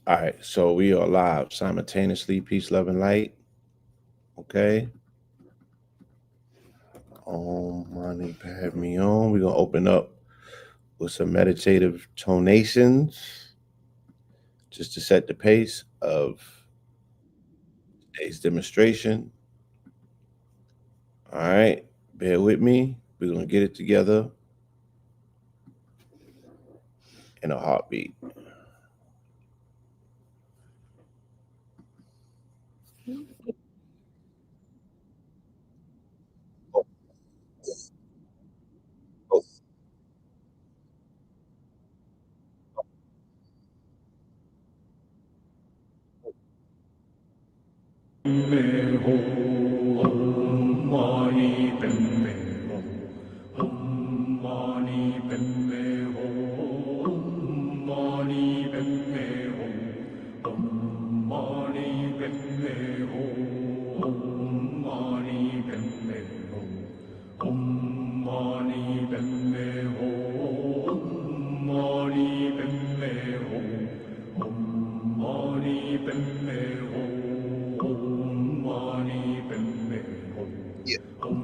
All right, so we are live simultaneously. Peace, love, and light. Okay. Money have me on. We're gonna open up with some meditative tonations just to set the pace of today's demonstration. All right, bear with me. We're gonna get it together in a heartbeat. Oh, oh, me ho, Om mani padme ho, Om mani padme ho, Om mani padme ho, Om mani padme ho, Om mani padme ho, Om mani padme ho, Om mani padme ho, Om mani padme ho. Om mani padme ho, yeah. Om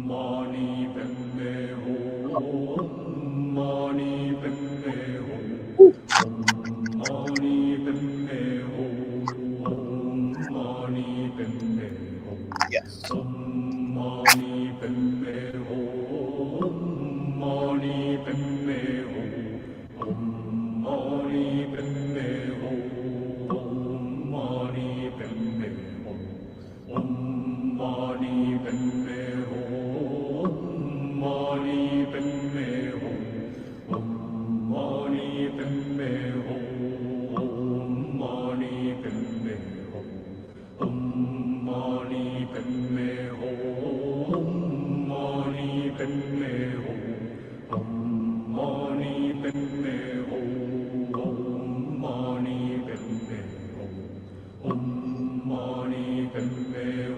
mani padme ho, Om mani padme ho, Woo. Om mani padme ho, Om mani padme ho, Yes. Om mani padme ho, Om mani padme ho, Om mani padme ho, Om mani padme ho. Om mani padme ho, Om mani padme ho, Om mani padme ho, Om mani padme ho, Om mani padme ho, Om mani padme ho, Om mani padme ho, Om mani padme ho. Om mani padme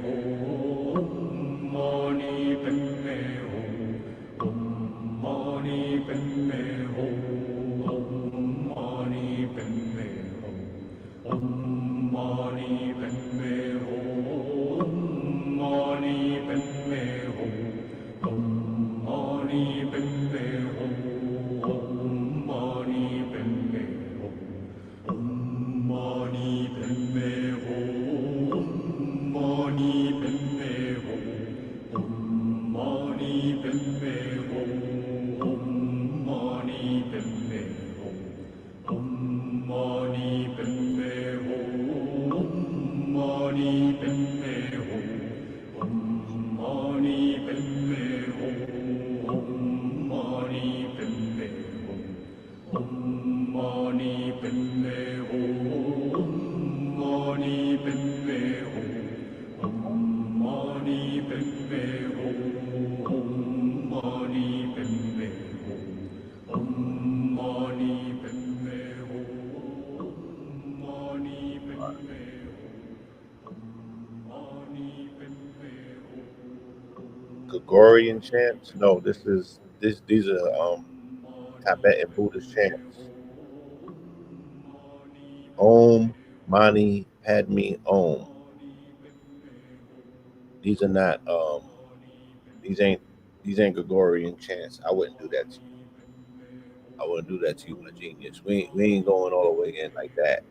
ho, Om mani padme ho, Om mani padme ho, Om mani padme ho, Om mani padme ho, Om mani padme ho, Om mani padme ho, Om mani padme ho. Om mani padme ho, Om mani padme ho, Om mani padme ho, Om mani padme ho, Om mani padme ho, Om mani padme ho, Om mani padme ho, Om mani padme ho. Om mani padme ho, Om mani padme ho, Om mani padme ho, Om mani padme ho, Om mani padme ho, Om mani padme ho, Om mani padme ho. Gregorian chants. No, this. These are Tibetan Buddhist chants. Om Mani Padme Om. These are not these ain't these ain't Gregorian chants. I wouldn't do that to you. I wouldn't do that to you, my genius. We ain't going all the way in like that.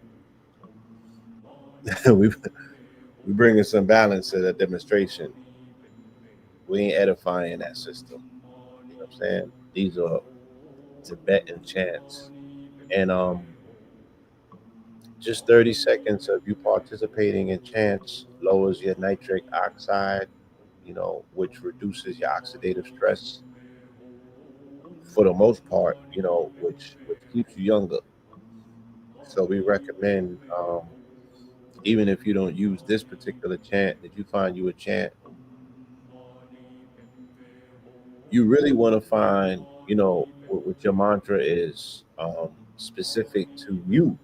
We bringing some balance to the demonstration. We ain't edifying that system. You know what I'm saying? These are Tibetan chants. And just 30 seconds of you participating in chants lowers your nitric oxide, which reduces your oxidative stress for the most part, which keeps you younger. So we recommend, even if you don't use this particular chant, that you find you a chant you really want to find, what your mantra is, specific to you,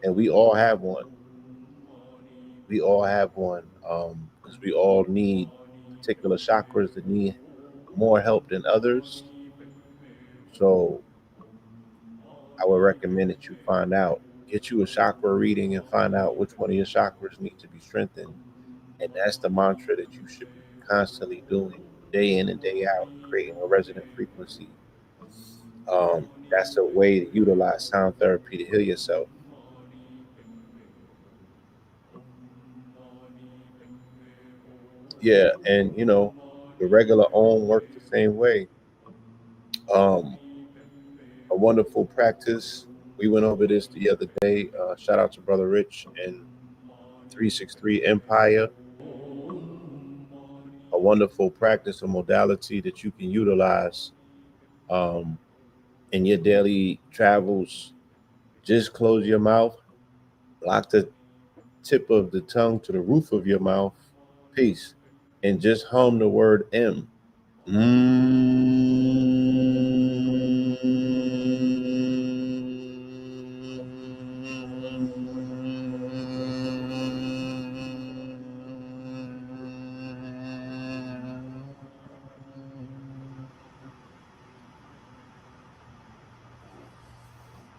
and we all have one. We all have one, because we all need particular chakras that need more help than others. So I would recommend that you find out, get you a chakra reading and find out which one of your chakras need to be strengthened. And that's the mantra that you should be constantly doing day in and day out, creating a resonant frequency. That's a way to utilize sound therapy to heal yourself. Yeah, and the regular OM works the same way. Um, a wonderful practice. We went over this the other day. Shout out to Brother Rich and 363 Empire. A wonderful practice, a modality that you can utilize um, in your daily travels. Just close your mouth, lock the tip of the tongue to the roof of your mouth, peace, and just hum the word M.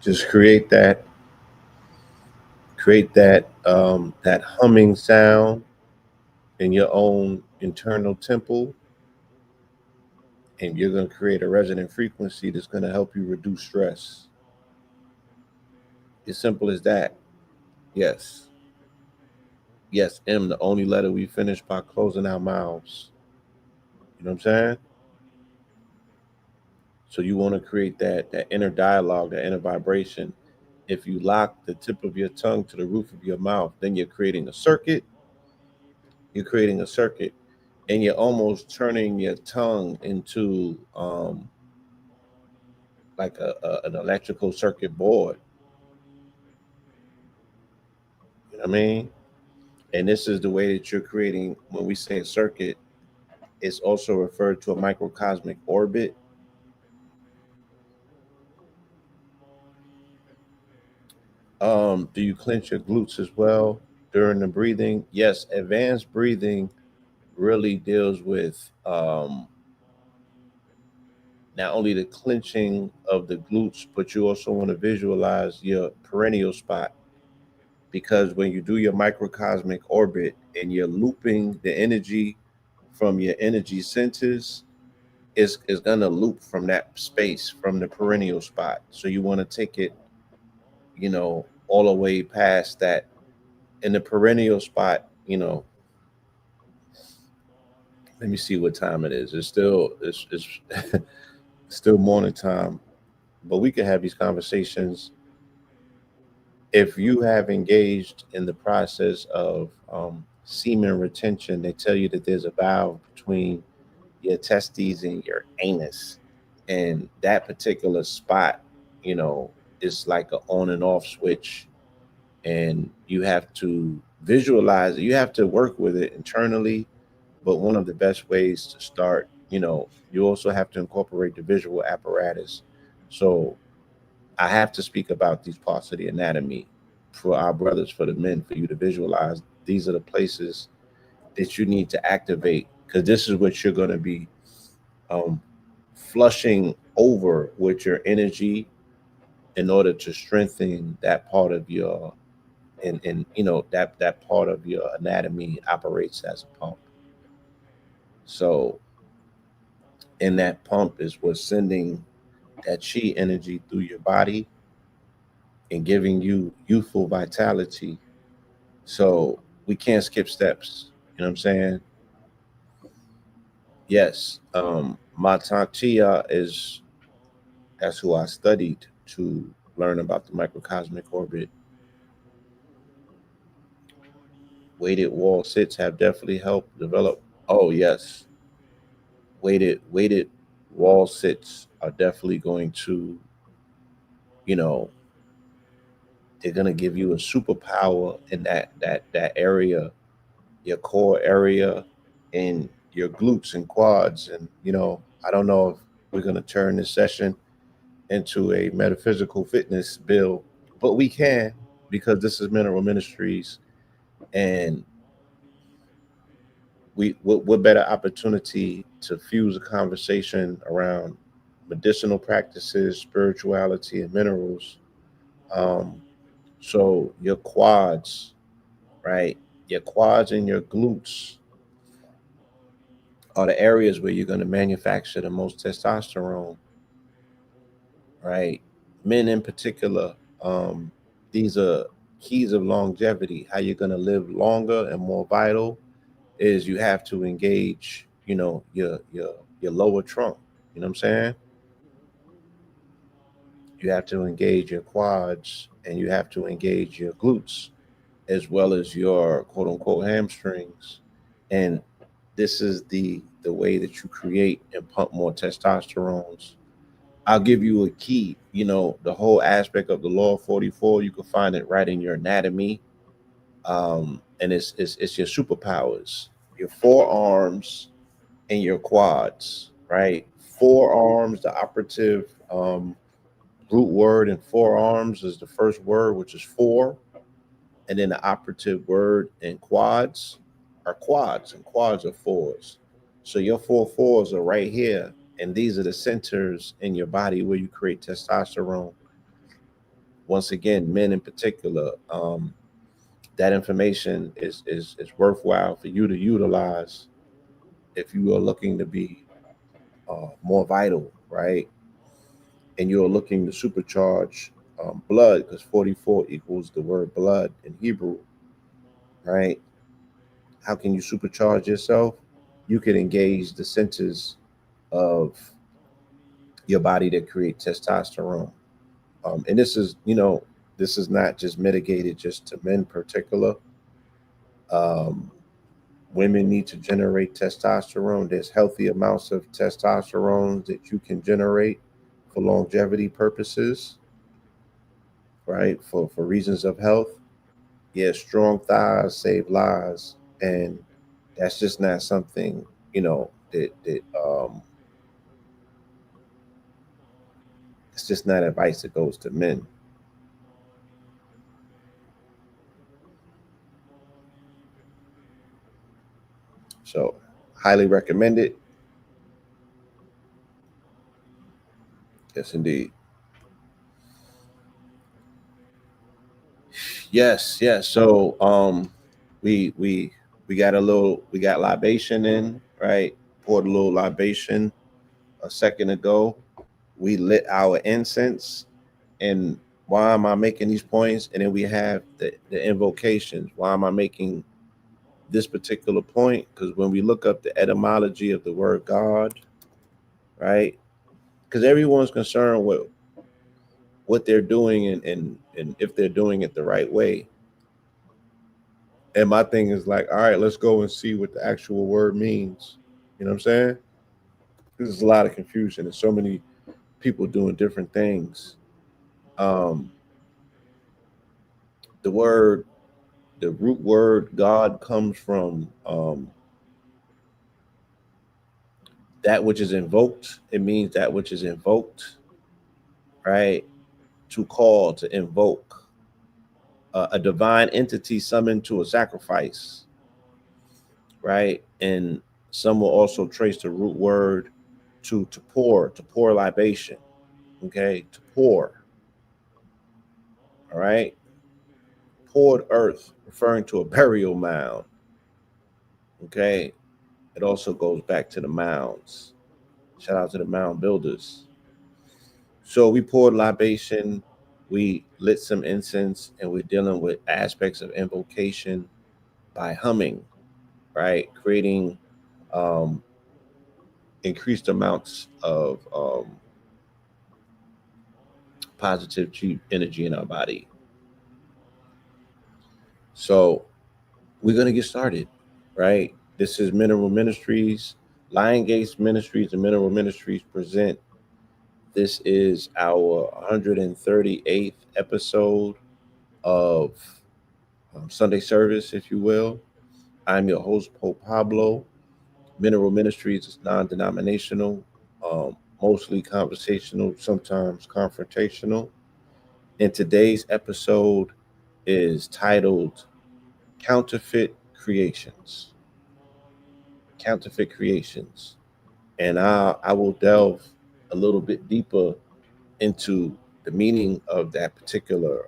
Just create that humming sound in your own internal temple, and you're going to create a resonant frequency that's going to help you reduce stress. As simple as that. Yes. Yes, M, the only letter we finish by closing our mouths. You know what I'm saying? So you want to create that inner dialogue, that inner vibration. If you lock the tip of your tongue to the roof of your mouth, then you're creating a circuit. You're creating a circuit, and you're almost turning your tongue into like an electrical circuit board. You know what I mean? And this is the way that you're creating. When we say a circuit, it's also referred to a microcosmic orbit. Do you clench your glutes as well during the breathing? Yes, advanced breathing really deals with not only the clenching of the glutes, but you also want to visualize your perennial spot, because when you do your microcosmic orbit and you're looping the energy from your energy centers, is going to loop from that space, from the perennial spot. So you want to take it, all the way past that. In the perennial spot, let me see what time it is. It's still morning time, but we can have these conversations. If you have engaged in the process of semen retention, they tell you that there's a valve between your testes and your anus, and that particular spot, you know, is like a on and off switch, and you have to visualize it. You have to work with it internally, but one of the best ways to start, you also have to incorporate the visual apparatus. So I have to speak about these parts of the anatomy for our brothers, for the men, for you to visualize. These are the places that you need to activate, because this is what you're going to be um, flushing over with your energy in order to strengthen that part of your, and that part of your anatomy operates as a pump. So, and that pump is what's sending that chi energy through your body and giving you youthful vitality. So we can't skip steps. You know what I'm saying? Yes. My Tantia is, that's who I studied to learn about the microcosmic orbit. Weighted wall sits have definitely helped develop. Oh yes, weighted wall sits are definitely going to, you know, they're gonna give you a superpower in that area, your core area, and your glutes and quads. And I don't know if we're gonna turn this session into a metaphysical fitness bill, but we can, because this is Mineral Ministries, and what better opportunity to fuse a conversation around medicinal practices, spirituality, and minerals. Um, So your quads, right? Your quads and your glutes are the areas where you're going to manufacture the most testosterone, right? Men in particular, um, these are keys of longevity. How you're going to live longer and more vital is you have to engage, your lower trunk. You know what I'm saying? You have to engage your quads and you have to engage your glutes as well as your quote unquote hamstrings. And this is the way that you create and pump more testosterones. I'll give you a key. The whole aspect of the law of 44, you can find it right in your anatomy. And it's your superpowers, your forearms and your quads, right? Forearms, the operative root word in forearms is the first word, which is four. And then the operative word in quads are quads, and quads are fours. So your four fours are right here. And these are the centers in your body where you create testosterone. Once again, men in particular, that information is worthwhile for you to utilize if you are looking to be more vital, right? And you're looking to supercharge blood, because 44 equals the word blood in Hebrew, right? How can you supercharge yourself? You can engage the centers of your body that create testosterone. And this is not just mitigated just to men particular. Um, Women need to generate testosterone. There's healthy amounts of testosterone that you can generate for longevity purposes, right? For reasons of health. Yeah, strong thighs save lives, and that's just not something that it's just not advice that goes to men. So, highly recommend it. Yes, indeed. Yes, yes. So, we got we got libation in, right? Poured a little libation a second ago. We lit our incense, and why am I making these points? And then we have the invocations. Why am I making this particular point? Because when we look up the etymology of the word God, right? Because everyone's concerned with what they're doing, and if they're doing it the right way. And my thing is like, all right, let's go and see what the actual word means. You know what I'm saying? There's a lot of confusion. There's so many people doing different things. Um, the word, the root word God comes from that which is invoked. It means that which is invoked, right? To call, to invoke a divine entity summoned to a sacrifice, right? And some will also trace the root word to pour libation, okay? To pour, all right? Poured earth, referring to a burial mound, okay? It also goes back to the mounds. Shout out to the mound builders. So we poured libation, we lit some incense, and we're dealing with aspects of invocation by humming, right? Creating um, increased amounts of positive energy in our body. So we're going to get started, right? This is Mineral Ministries. Lion Gates Ministries and Mineral Ministries present. This is our 138th episode of Sunday service, if you will. I'm your host, Pope Pablo. Mineral Ministries is non denominational, mostly conversational, sometimes confrontational. And today's episode is titled Counterfeit Creations. Counterfeit Creations. And I will delve a little bit deeper into the meaning of that particular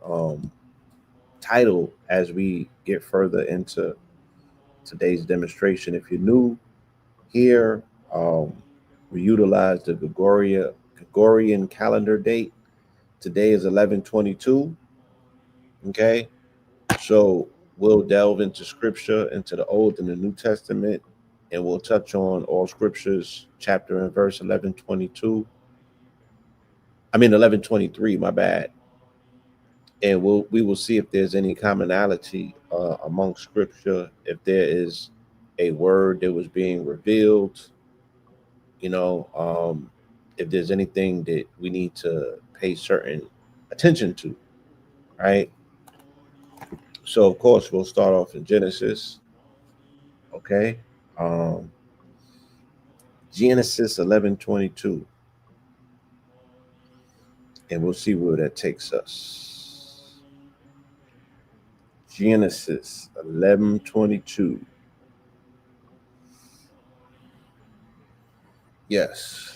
title as we get further into today's demonstration. If you're new here, we utilize the Gregorian calendar date. Today is 11/22. Okay, so we'll delve into scripture, into the Old and the New Testament, and we'll touch on all scriptures, chapter and verse 11:22. I mean 11:23. My bad. And we will see if there's any commonality among scripture, if there is a word that was being revealed, you know, if there's anything that we need to pay certain attention to, right? So of course we'll start off in Genesis, okay? Um, Genesis 11:22, and we'll see where that takes us. Genesis 11:22. Yes.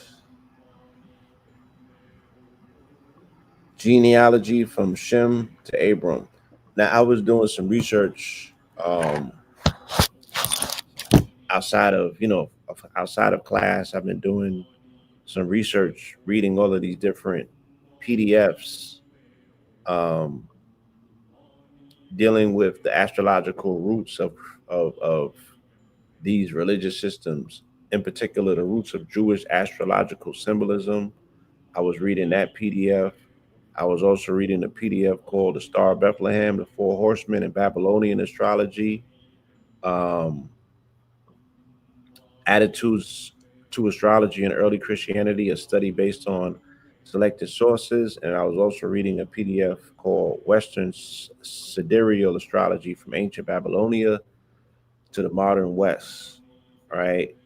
Genealogy from Shem to Abram. Now, I was doing some research outside of, outside of class. I've been doing some research, reading all of these different PDFs, um, dealing with the astrological roots of these religious systems, in particular, the roots of Jewish astrological symbolism. I was reading that PDF. I was also reading a PDF called The Star of Bethlehem, The Four Horsemen, and Babylonian Astrology, um, Attitudes to Astrology in Early Christianity, a study based on selected sources. And I was also reading a PDF called Western Sidereal Astrology from Ancient Babylonia to the Modern West, right?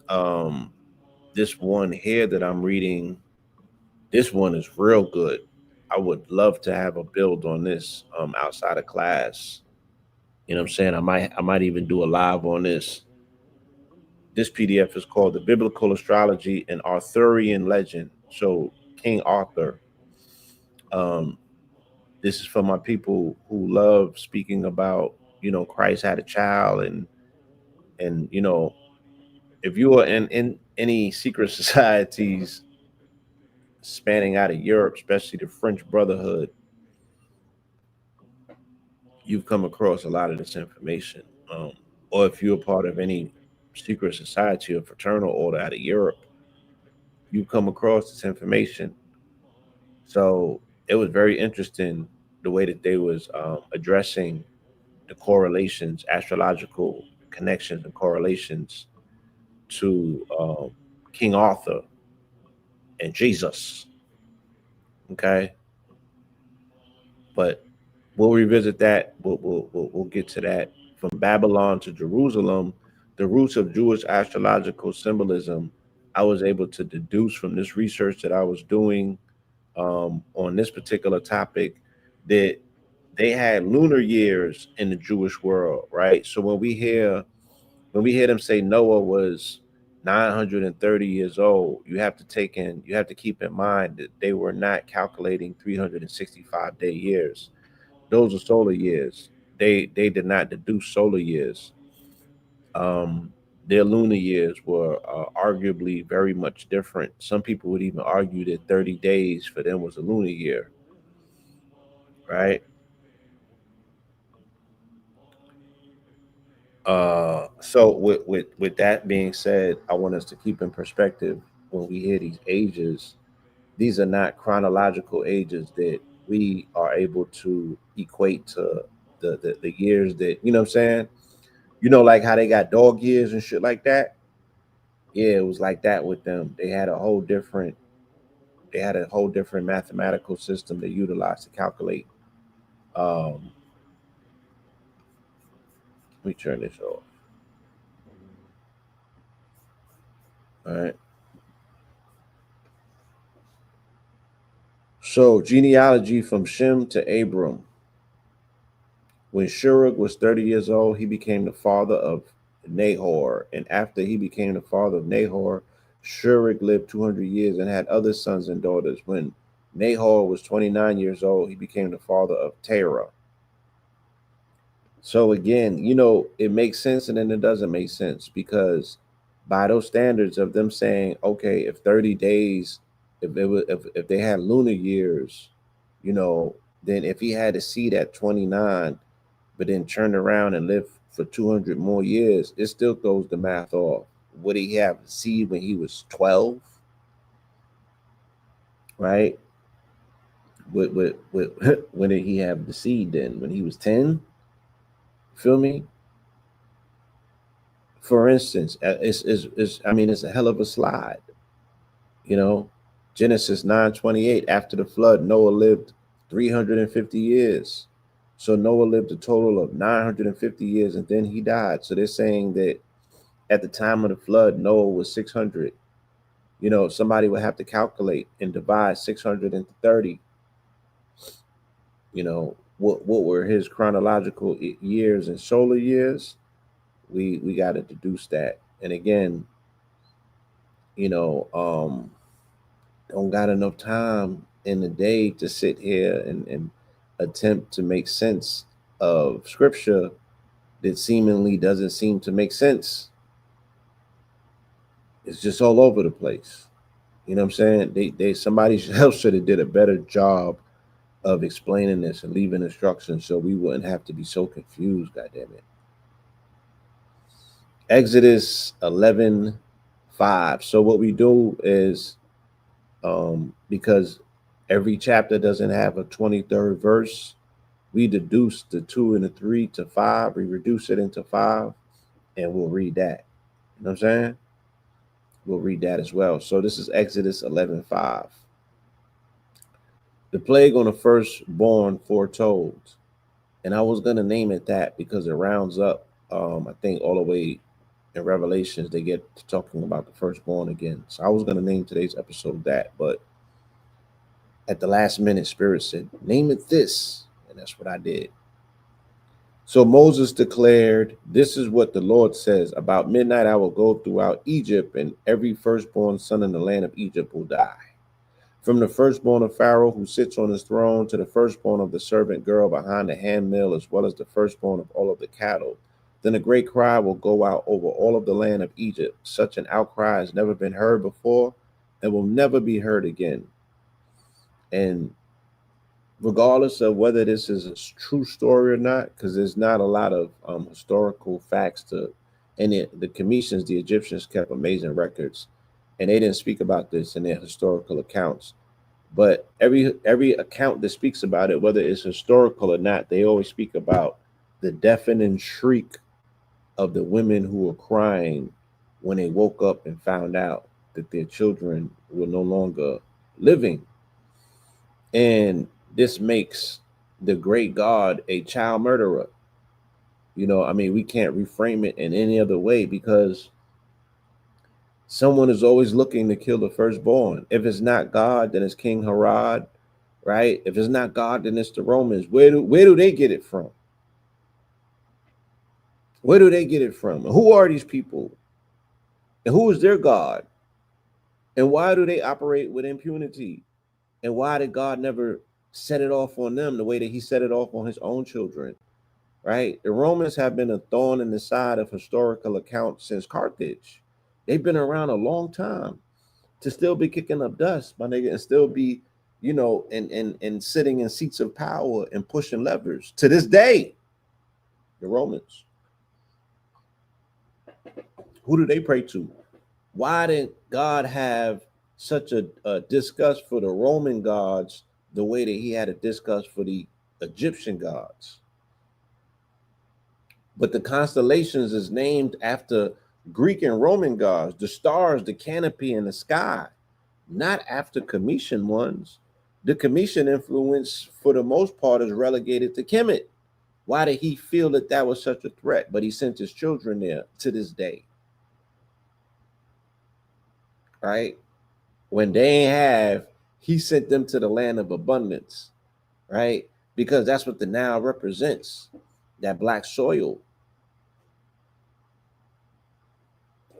Um, this one here that I'm reading, this one is real good. I would love to have a build on this outside of class. You know what I'm saying? I might even do a live on this. This PDF is called The Biblical Astrology and Arthurian Legend. So King Arthur. Um, this is for my people who love speaking about, Christ had a child, and if you are in any secret societies spanning out of Europe, especially the French Brotherhood, you've come across a lot of this information. Um, or if you're part of any secret society or fraternal order out of Europe, you've come across this information. So it was very interesting the way that they was addressing the correlations, astrological connections and correlations to King Arthur and Jesus. Okay, but we'll revisit that. We'll get to that. From Babylon to Jerusalem, the roots of Jewish astrological symbolism. I was able to deduce from this research that I was doing on this particular topic that they had lunar years in the Jewish world, right? So when we hear them say Noah was 930 years old, you have to keep in mind that they were not calculating 365-day years. Those are solar years. They did not deduce solar years. Um, their lunar years were arguably very much different. Some people would even argue that 30 days for them was a lunar year, right? So with that being said, I want us to keep in perspective when we hear these ages. These are not chronological ages that we are able to equate to the years that, you know what I'm saying. Like how they got dog years and shit like that. Yeah, it was like that with them. They had a whole different mathematical system they utilized to calculate. Let me turn this off. All right. So genealogy from Shem to Abram. When Shuruk was 30 years old, he became the father of Nahor. And after he became the father of Nahor, Shuruk lived 200 years and had other sons and daughters. When Nahor was 29 years old, he became the father of Terah. So again, it makes sense and then it doesn't make sense because by those standards of them saying, okay, if 30 days, if they had lunar years, you know, then if he had a seed at 29, but then turned around and lived for 200 more years, it still throws the math off. Would he have a seed when he was 12? Right? With when did he have the seed then? When he was 10? Feel me? For instance, I mean, it's a hell of a slide. You know, Genesis 9:28. After the flood, Noah lived 350 years. So Noah lived a total of 950 years, and then he died. So they're saying that at the time of the flood, Noah was 600. Somebody would have to calculate and divide 600 into 30. What were his chronological years and solar years? We got to deduce that. And again, you know, don't got enough time in the day to sit here and attempt to make sense of scripture that seemingly doesn't seem to make sense. It's just all over the place. You know what I'm saying? They somebody else should have did a better job of explaining this and leaving instructions so we wouldn't have to be so confused. God damn it. Exodus 11:5. So what we do is, because every chapter doesn't have a 23rd verse, we deduce the 2 and the 3 to 5. We reduce it into 5, and we'll read that. You know what I'm saying? We'll read that as well. So this is Exodus 11:5. The plague on the firstborn foretold. And I was going to name it that because it rounds up, I think, all the way in Revelations, they get to talking about the firstborn again. So I was going to name today's episode that, but at the last minute, Spirit said, name it this. And that's what I did. So Moses declared, this is what the Lord says. About midnight, I will go throughout Egypt, and every firstborn son in the land of Egypt will die. From the firstborn of Pharaoh who sits on his throne to the firstborn of the servant girl behind the handmill, as well as the firstborn of all of the cattle. Then a great cry will go out over all of the land of Egypt. Such an outcry has never been heard before and will never be heard again. And regardless of whether this is a true story or not, because there's not a lot of historical facts to, and the Cometians, the Egyptians, kept amazing records, and they didn't speak about this in their historical accounts. But every account that speaks about it, whether it's historical or not, they always speak about the deafening shriek of the women who were crying when they woke up and found out that their children were no longer living. And this makes the great God a child murderer. I mean, we can't reframe it in any other way because someone is always looking to kill the firstborn. If it's not God, then it's King Herod, right? If it's not God, then it's the Romans. Where do they get it from? Where do they get it from? And who are these people? And who is their God? And why do they operate with impunity? And why did God never set it off on them the way that he set it off on his own children? Right? The Romans have been a thorn in the side of historical accounts since Carthage. They've been around a long time to still be kicking up dust, my nigga, and still be, and sitting in seats of power and pushing levers to this day. The Romans. Who do they pray to? Why did God have such a disgust for the Roman gods the way that he had a disgust for the Egyptian gods? But the constellations is named after Greek and Roman gods, the stars, the canopy, and the sky, not after Cometian ones. The Cometian influence, for the most part, is relegated to Kemet. Why did he feel that that was such a threat? But he sent his children there to this day. Right? When they ain't have, he sent them to the land of abundance. Right? Because that's what the Nile represents, that black soil.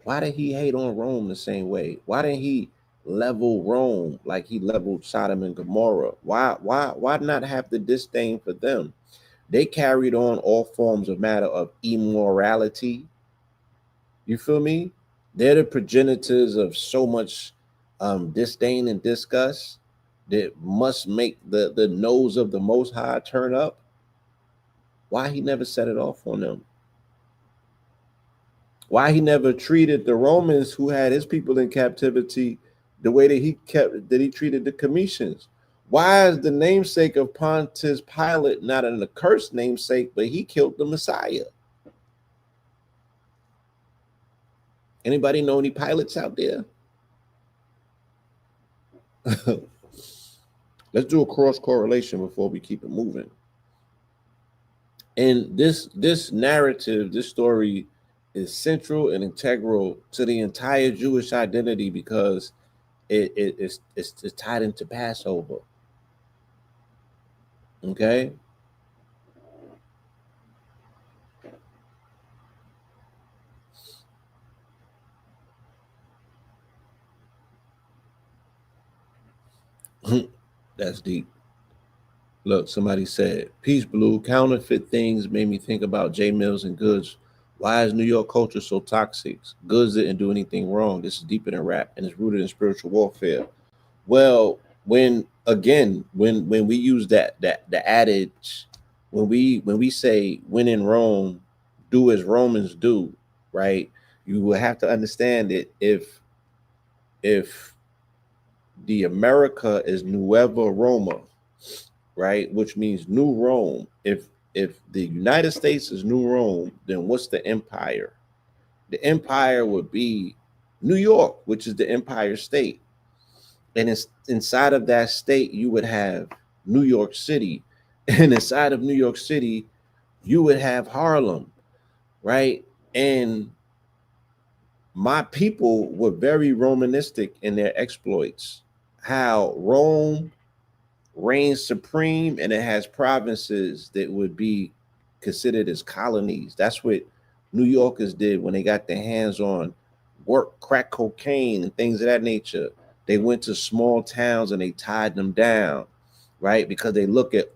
Why did he hate on Rome the same way? Why didn't he level Rome like he leveled Sodom and Gomorrah? Why not have the disdain for them? They carried on all forms of matter of immorality. You feel me? They're the progenitors of so much disdain and disgust that must make the nose of the Most High turn up. Why he never set it off on them? Why he never treated the Romans who had his people in captivity the way that he treated the Cometians? Why is the namesake of Pontius Pilate not an accursed namesake, but he killed the Messiah? Anybody know any pilots out there? Let's do a cross correlation before we keep it moving. And this narrative, this story is central and integral to the entire Jewish identity because it's tied into Passover. Okay. That's deep. Look, somebody said, "Peace, Blue. Counterfeit things made me think about J Mills and Goods. Why is New York culture so toxic? Goods didn't do anything wrong. This is deeper than rap, and it's rooted in spiritual warfare." Well, when we use that the adage, when we say when in Rome, do as Romans do, right? You will have to understand that if the America is Nueva Roma, right, which means New Rome. If the United States is New Rome, then what's the empire? The empire would be New York, which is the Empire State. And it's inside of that state you would have New York City. And inside of New York City, you would have Harlem, right? And my people were very Romanistic in their exploits. How Rome reigns supreme and it has provinces that would be considered as colonies. That's what New Yorkers did when they got their hands on work, crack cocaine, and things of that nature. They went to small towns and they tied them down, right? Because they look at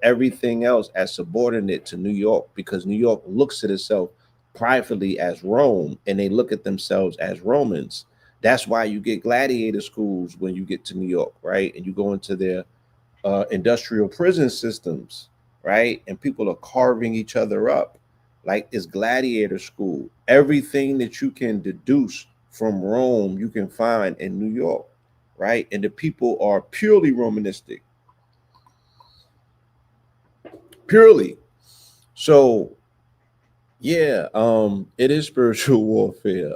everything else as subordinate to New York, because New York looks at itself privately as Rome and they look at themselves as Romans. That's why you get gladiator schools when you get to New York, right? And you go into their industrial prison systems, right? And people are carving each other up like it's gladiator school. Everything that you can deduce from Rome, you can find in New York, right? And the people are purely Romanistic, purely. So, yeah, it is spiritual warfare.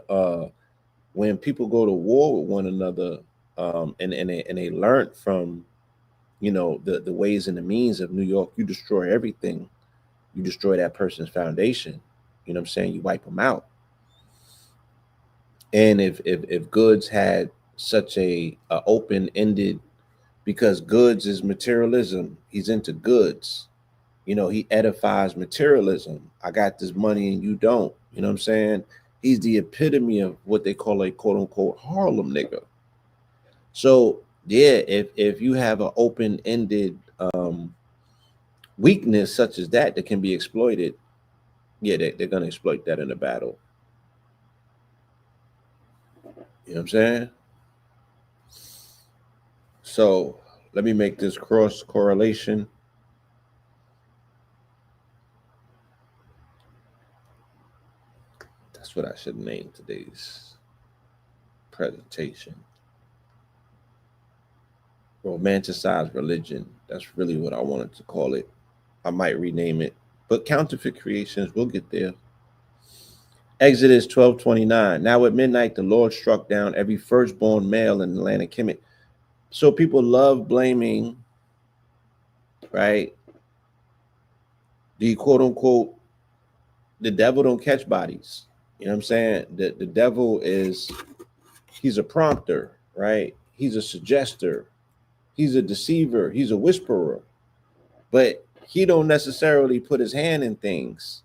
When people go to war with one another, and they learn from the ways and the means of New York, you destroy everything. You destroy that person's foundation. You know what I'm saying? You wipe them out. And if Goods had such a open ended, because Goods is materialism, he's into goods. He edifies materialism. I got this money and you don't. You know what I'm saying? He's the epitome of what they call a quote unquote Harlem nigga. So yeah, if you have an open ended weakness such as that can be exploited, yeah, they're gonna exploit that in a battle. You know what I'm saying? So let me make this cross correlation. That's what I should name today's presentation. Romanticized religion. That's really what I wanted to call it. I might rename it. But counterfeit creations, we'll get there. Exodus 12:29. Now at midnight, the Lord struck down every firstborn male in the land of Kemet. So people love blaming, right? The quote unquote, the devil don't catch bodies. You know what I'm saying? The devil he's a prompter, right? He's a suggester. He's a deceiver. He's a whisperer. But he don't necessarily put his hand in things.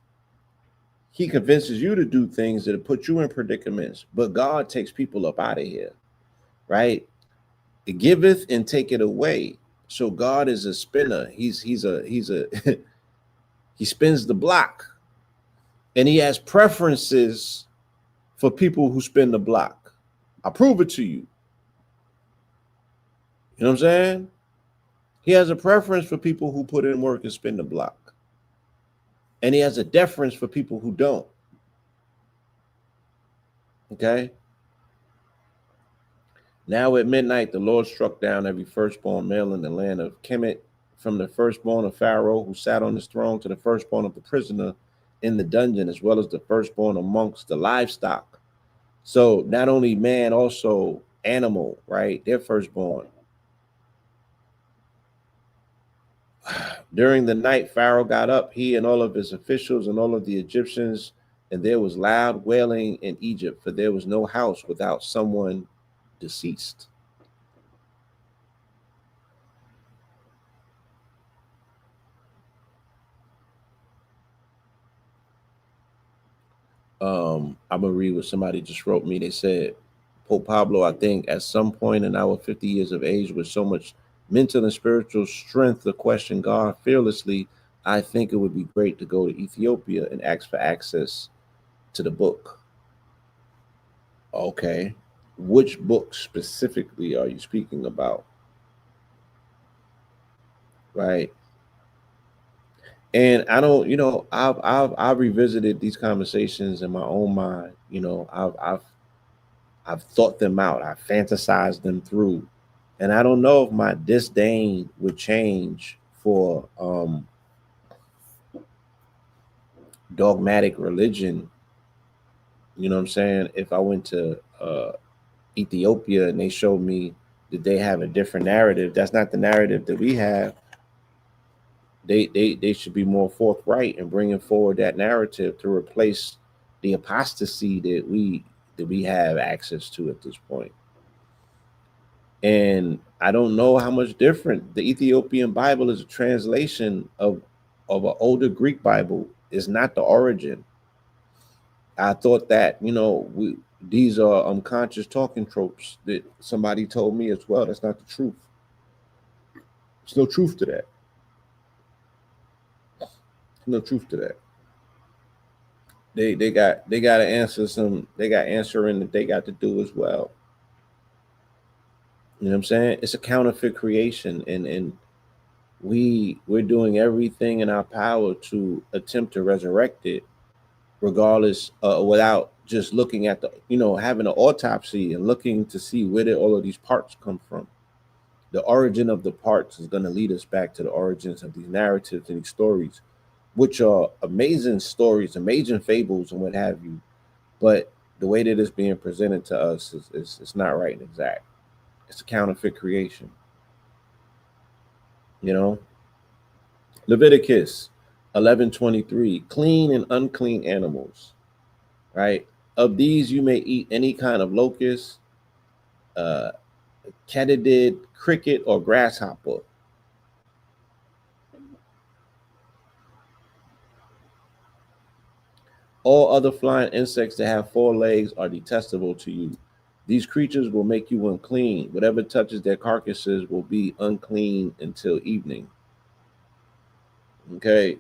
He convinces you to do things that put you in predicaments. But God takes people up out of here, right? It giveth and take it away. So God is a spinner. He's a He spins the block, and he has preferences for people who spin the block. I'll prove it to you. You know what I'm saying? He has a preference for people who put in work and spin the block. And he has a deference for people who don't. Okay? Now at midnight, the Lord struck down every firstborn male in the land of Kemet, from the firstborn of Pharaoh who sat on his throne to the firstborn of the prisoner in the dungeon, as well as the firstborn amongst the livestock. So not only man, also animal, right? They're firstborn. During the night, Pharaoh got up, he and all of his officials and all of the Egyptians, and there was loud wailing in Egypt, for there was no house without someone deceased. I'm gonna read what somebody just wrote me. They said, Pope Pablo, I think at some point in our 50 years of age, with so much mental and spiritual strength to question God fearlessly, I think it would be great to go to Ethiopia and ask for access to the book. Okay. Which book specifically are you speaking about? Right. And I don't, I've revisited these conversations in my own mind. I've thought them out. I fantasized them through. And I don't know if my disdain would change for dogmatic religion. You know what I'm saying? If I went to Ethiopia and they showed me that they have a different narrative, that's not the narrative that we have. They should be more forthright in bringing forward that narrative to replace the apostasy that we have access to at this point. And I don't know how much different. The Ethiopian Bible is a translation of an older Greek Bible. It's not the origin. I thought that these are unconscious talking tropes that somebody told me as well. That's not the truth. There's no truth to that. No truth to that. They got to answer some. They got answering that they got to do as well. You know what I'm saying? It's a counterfeit creation, and we're doing everything in our power to attempt to resurrect it, regardless, without just looking at the having an autopsy and looking to see where did all of these parts come from. The origin of the parts is going to lead us back to the origins of these narratives and these stories, which are amazing stories, amazing fables, and what have you. But the way that it's being presented to us is it's not right and exact. It's a counterfeit creation. You know, Leviticus 11:23, clean and unclean animals. Right, of these you may eat any kind of locust, uh, katydid, cricket, or grasshopper. All other flying insects that have four legs are detestable to you. These creatures will make you unclean. Whatever touches their carcasses will be unclean until evening. Okay.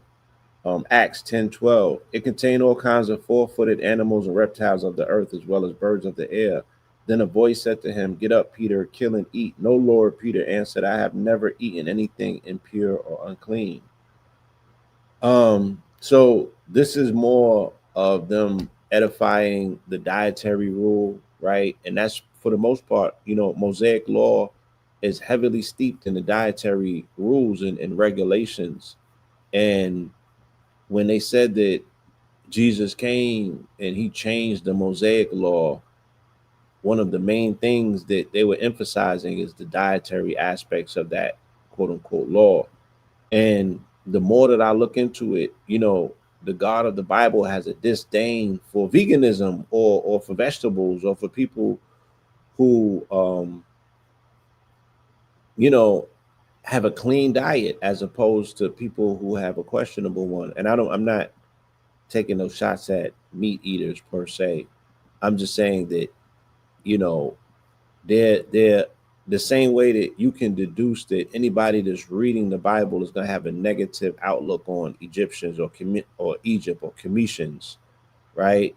Acts 10:12. It contained all kinds of four-footed animals and reptiles of the earth, as well as birds of the air. Then a voice said to him, get up, Peter, kill and eat. No, Lord, Peter answered, I have never eaten anything impure or unclean. So this is more of them edifying the dietary rule, right? And that's for the most part, Mosaic law is heavily steeped in the dietary rules and regulations. And when they said that Jesus came and he changed the Mosaic law, one of the main things that they were emphasizing is the dietary aspects of that quote unquote law. And the more that I look into it, the God of the Bible has a disdain for veganism or for vegetables or for people who, you know, have a clean diet as opposed to people who have a questionable one. And I'm not taking those shots at meat eaters per se. I'm just saying that, you know, they're the same way that you can deduce that anybody that's reading the Bible is going to have a negative outlook on Egyptians or Egypt or Cometians, right?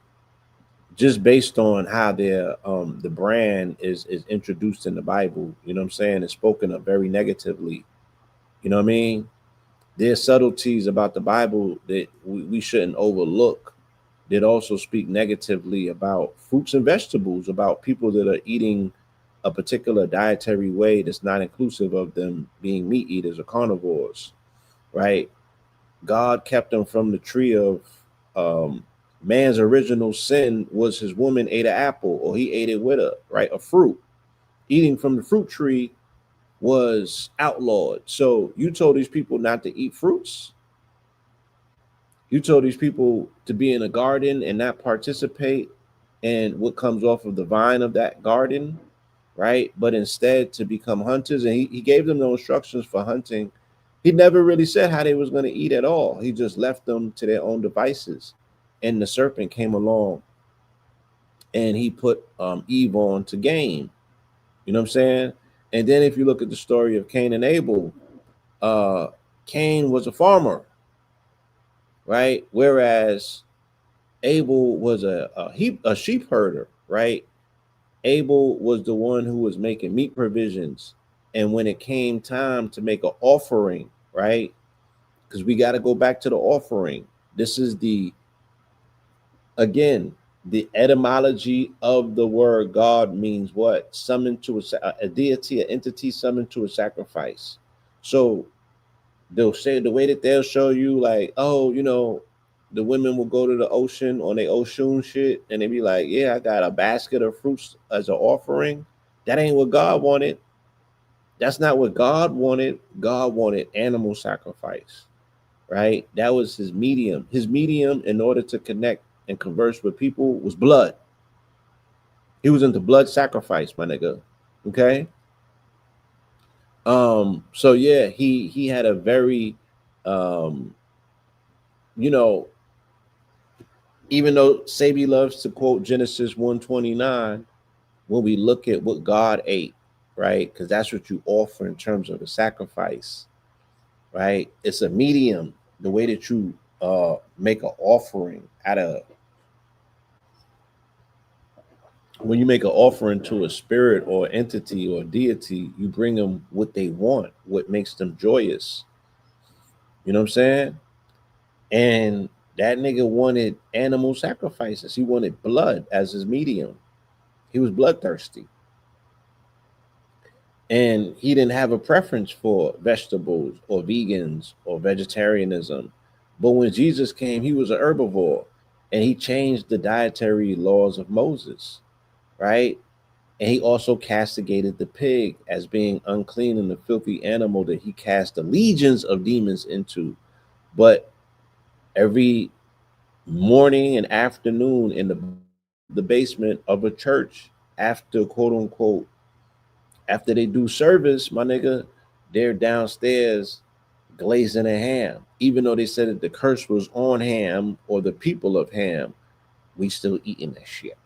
Just based on how their the brand is introduced in the Bible, you know what I'm saying? It's spoken of very negatively. You know what I mean? There's subtleties about the Bible that we shouldn't overlook that also speak negatively about fruits and vegetables, about people that are eating a particular dietary way that's not inclusive of them being meat eaters or carnivores, right? God kept them from the tree of um, man's original sin was his woman ate an apple or he ate it with her, right? A fruit. Eating from the fruit tree was outlawed. So you told these people not to eat fruits. You told these people to be in a garden and not participate in what comes off of the vine of that garden, right? But instead to become hunters. And he gave them no instructions for hunting. He never really said how they was going to eat at all. He just left them to their own devices. And the serpent came along and he put Eve on to game. You know what I'm saying? And then if you look at the story of Cain and Abel, uh, Cain was a farmer, right? Whereas Abel was a sheep herder, right? Abel was the one who was making meat provisions. And when it came time to make an offering, right? Because we got to go back to the offering. This is again, the etymology of the word God means what? Summoned to a deity, an entity summoned to a sacrifice. So they'll say the way that they'll show you, like, oh, the women will go to the ocean on their ocean shit, and they be like, yeah, I got a basket of fruits as an offering. That ain't what God wanted. That's not what God wanted. God wanted animal sacrifice, right? That was his medium. His medium, in order to connect and converse with people, was blood. He was into blood sacrifice, my nigga. Okay. So yeah, he had a very um, you know, even though Sabi loves to quote Genesis 129, when we look at what God ate, right? Because that's what you offer in terms of the sacrifice, right? It's a medium, the way that you make an offering out of when you make an offering to a spirit or entity or deity, you bring them what they want, what makes them joyous. You know what I'm saying? And that nigga wanted animal sacrifices. He wanted blood as his medium. He was bloodthirsty. And he didn't have a preference for vegetables or vegans or vegetarianism. But when Jesus came, he was an herbivore and he changed the dietary laws of Moses, right? And he also castigated the pig as being unclean and a filthy animal that he cast the legions of demons into. But every morning and afternoon in the basement of a church, after quote unquote, after they do service, my nigga, they're downstairs glazing a ham. Even though they said that the curse was on Ham or the people of Ham, we still eating that shit.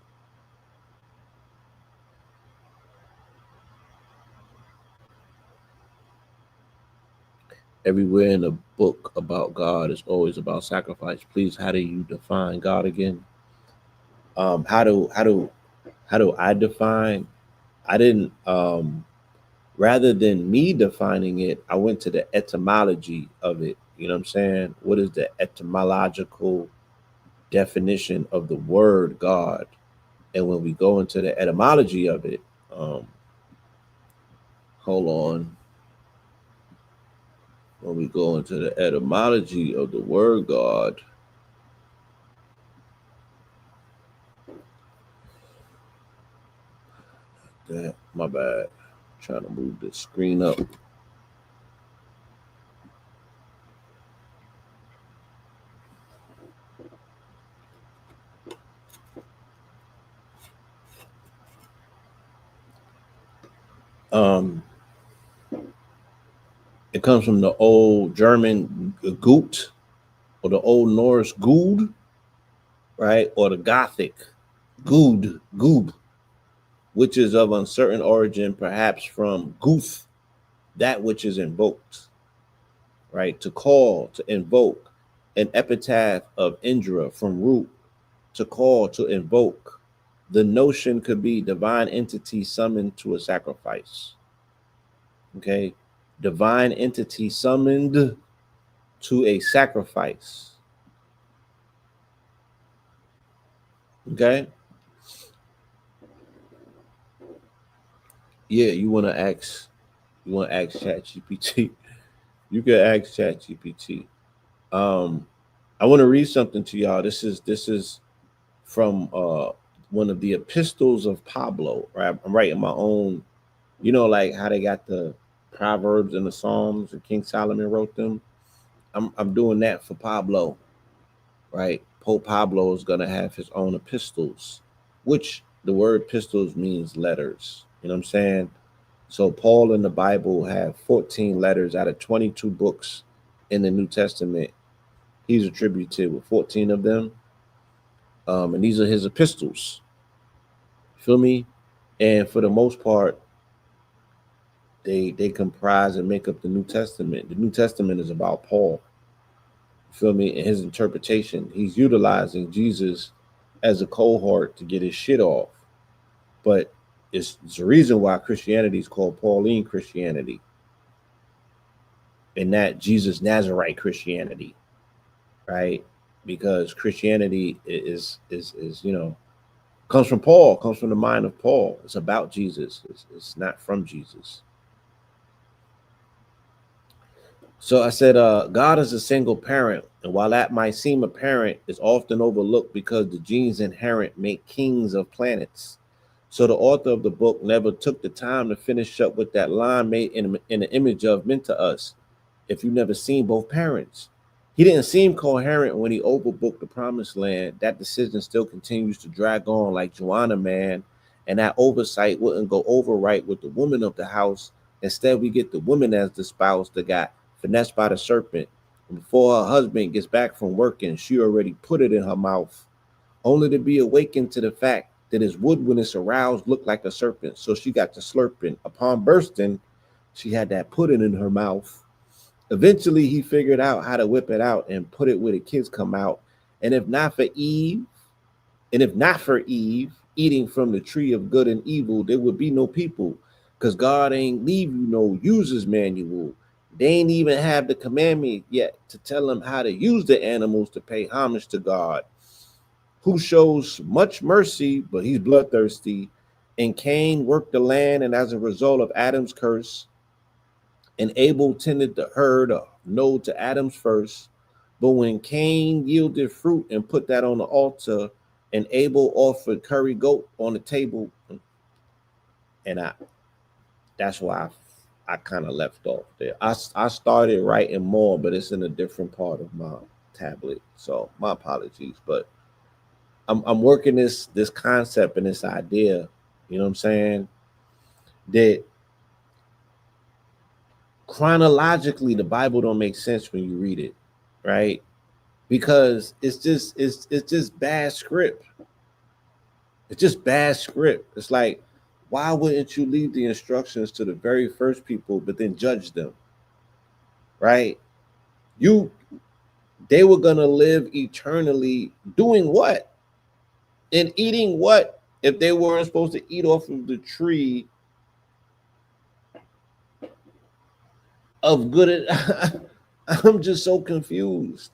Everywhere in the book about God is always about sacrifice. Please, how do you define God again? How do I define? I didn't rather than me defining it, I went to the etymology of it. You know what I'm saying? What is the etymological definition of the word God? And when we go into the etymology of it, um, hold on. When we go into the etymology of the word God, that my bad. Trying to move the screen up. Um, it comes from the old German Gut or the old Norse Gud, right? Or the Gothic Gud, Goob. which is of uncertain origin, perhaps from gooth, that which is invoked, right? To call, to invoke, an epitaph of Indra from root, to call, to invoke. The notion could be divine entity summoned to a sacrifice. Okay. Divine entity summoned to a sacrifice. Okay. Yeah, you want to ask Chat GPT. You can ask Chat GPT. Um, I want to read something to y'all. This is from one of the epistles of Pablo, right? I'm writing my own, like how they got the Proverbs and the Psalms and King Solomon wrote them. I'm doing that for Pablo, right? Pope Pablo is gonna have his own epistles, which the word epistles means letters. You know what I'm saying? So Paul in the Bible have 14 letters out of 22 books in the New Testament. He's attributed with 14 of them, and these are his epistles. Feel me? And for the most part, they comprise and make up the New Testament. The New Testament is about Paul. Feel me? And his interpretation. He's utilizing Jesus as a cohort to get his shit off. But it's the reason why Christianity is called Pauline Christianity, and not Jesus Nazarite Christianity, right? Because Christianity is comes from Paul, comes from the mind of Paul. It's about Jesus. It's not from Jesus. So I said, God is a single parent, and while that might seem apparent, it's often overlooked because the genes inherent make kings of planets. So the author of the book never took the time to finish up with that line made in the image of meant to us. If you've never seen both parents, he didn't seem coherent when he overbooked the promised land. That decision still continues to drag on like Joanna man, and that oversight wouldn't go over right with the woman of the house. Instead, we get the woman as the spouse that got finessed by the serpent. And before her husband gets back from working, she already put it in her mouth, only to be awakened to the fact that his wood, when it's aroused, looked like a serpent. So she got to slurping. Upon bursting, she had that pudding in her mouth. Eventually, he figured out how to whip it out and put it where the kids come out. And if not for Eve, and if not for Eve eating from the tree of good and evil, there would be no people. Because God ain't leave you no user's manual. They ain't even have the commandment yet to tell them how to use the animals to pay homage to God, who shows much mercy, but he's bloodthirsty. And Cain worked the land, and as a result of Adam's curse, and Abel tended the herd, no to Adam's first. But when Cain yielded fruit and put that on the altar, and Abel offered curry goat on the table, and that's why I kind of left off there. I started writing more, but it's in a different part of my tablet, so my apologies. But I'm working this concept and this idea. You know what I'm saying? That chronologically the Bible don't make sense when you read it, right? Because it's just bad script. It's just bad script. It's like, why wouldn't you leave the instructions to the very first people but then judge them? Right? You They were gonna live eternally doing what? And eating what if they weren't supposed to eat off of the tree of good? I'm just so confused.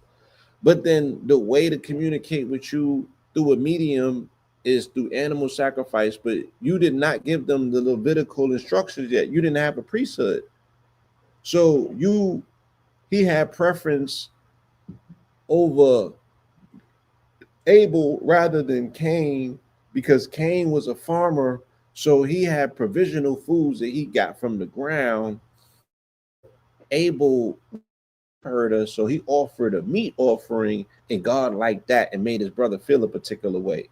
But then the way to communicate with you through a medium is through animal sacrifice, but you did not give them the Levitical instructions yet. You didn't have a priesthood. So he had preference over Abel rather than Cain because Cain was a farmer, so he had provisional foods that he got from the ground. Abel herder, so he offered a meat offering, and God liked that and made his brother feel a particular way,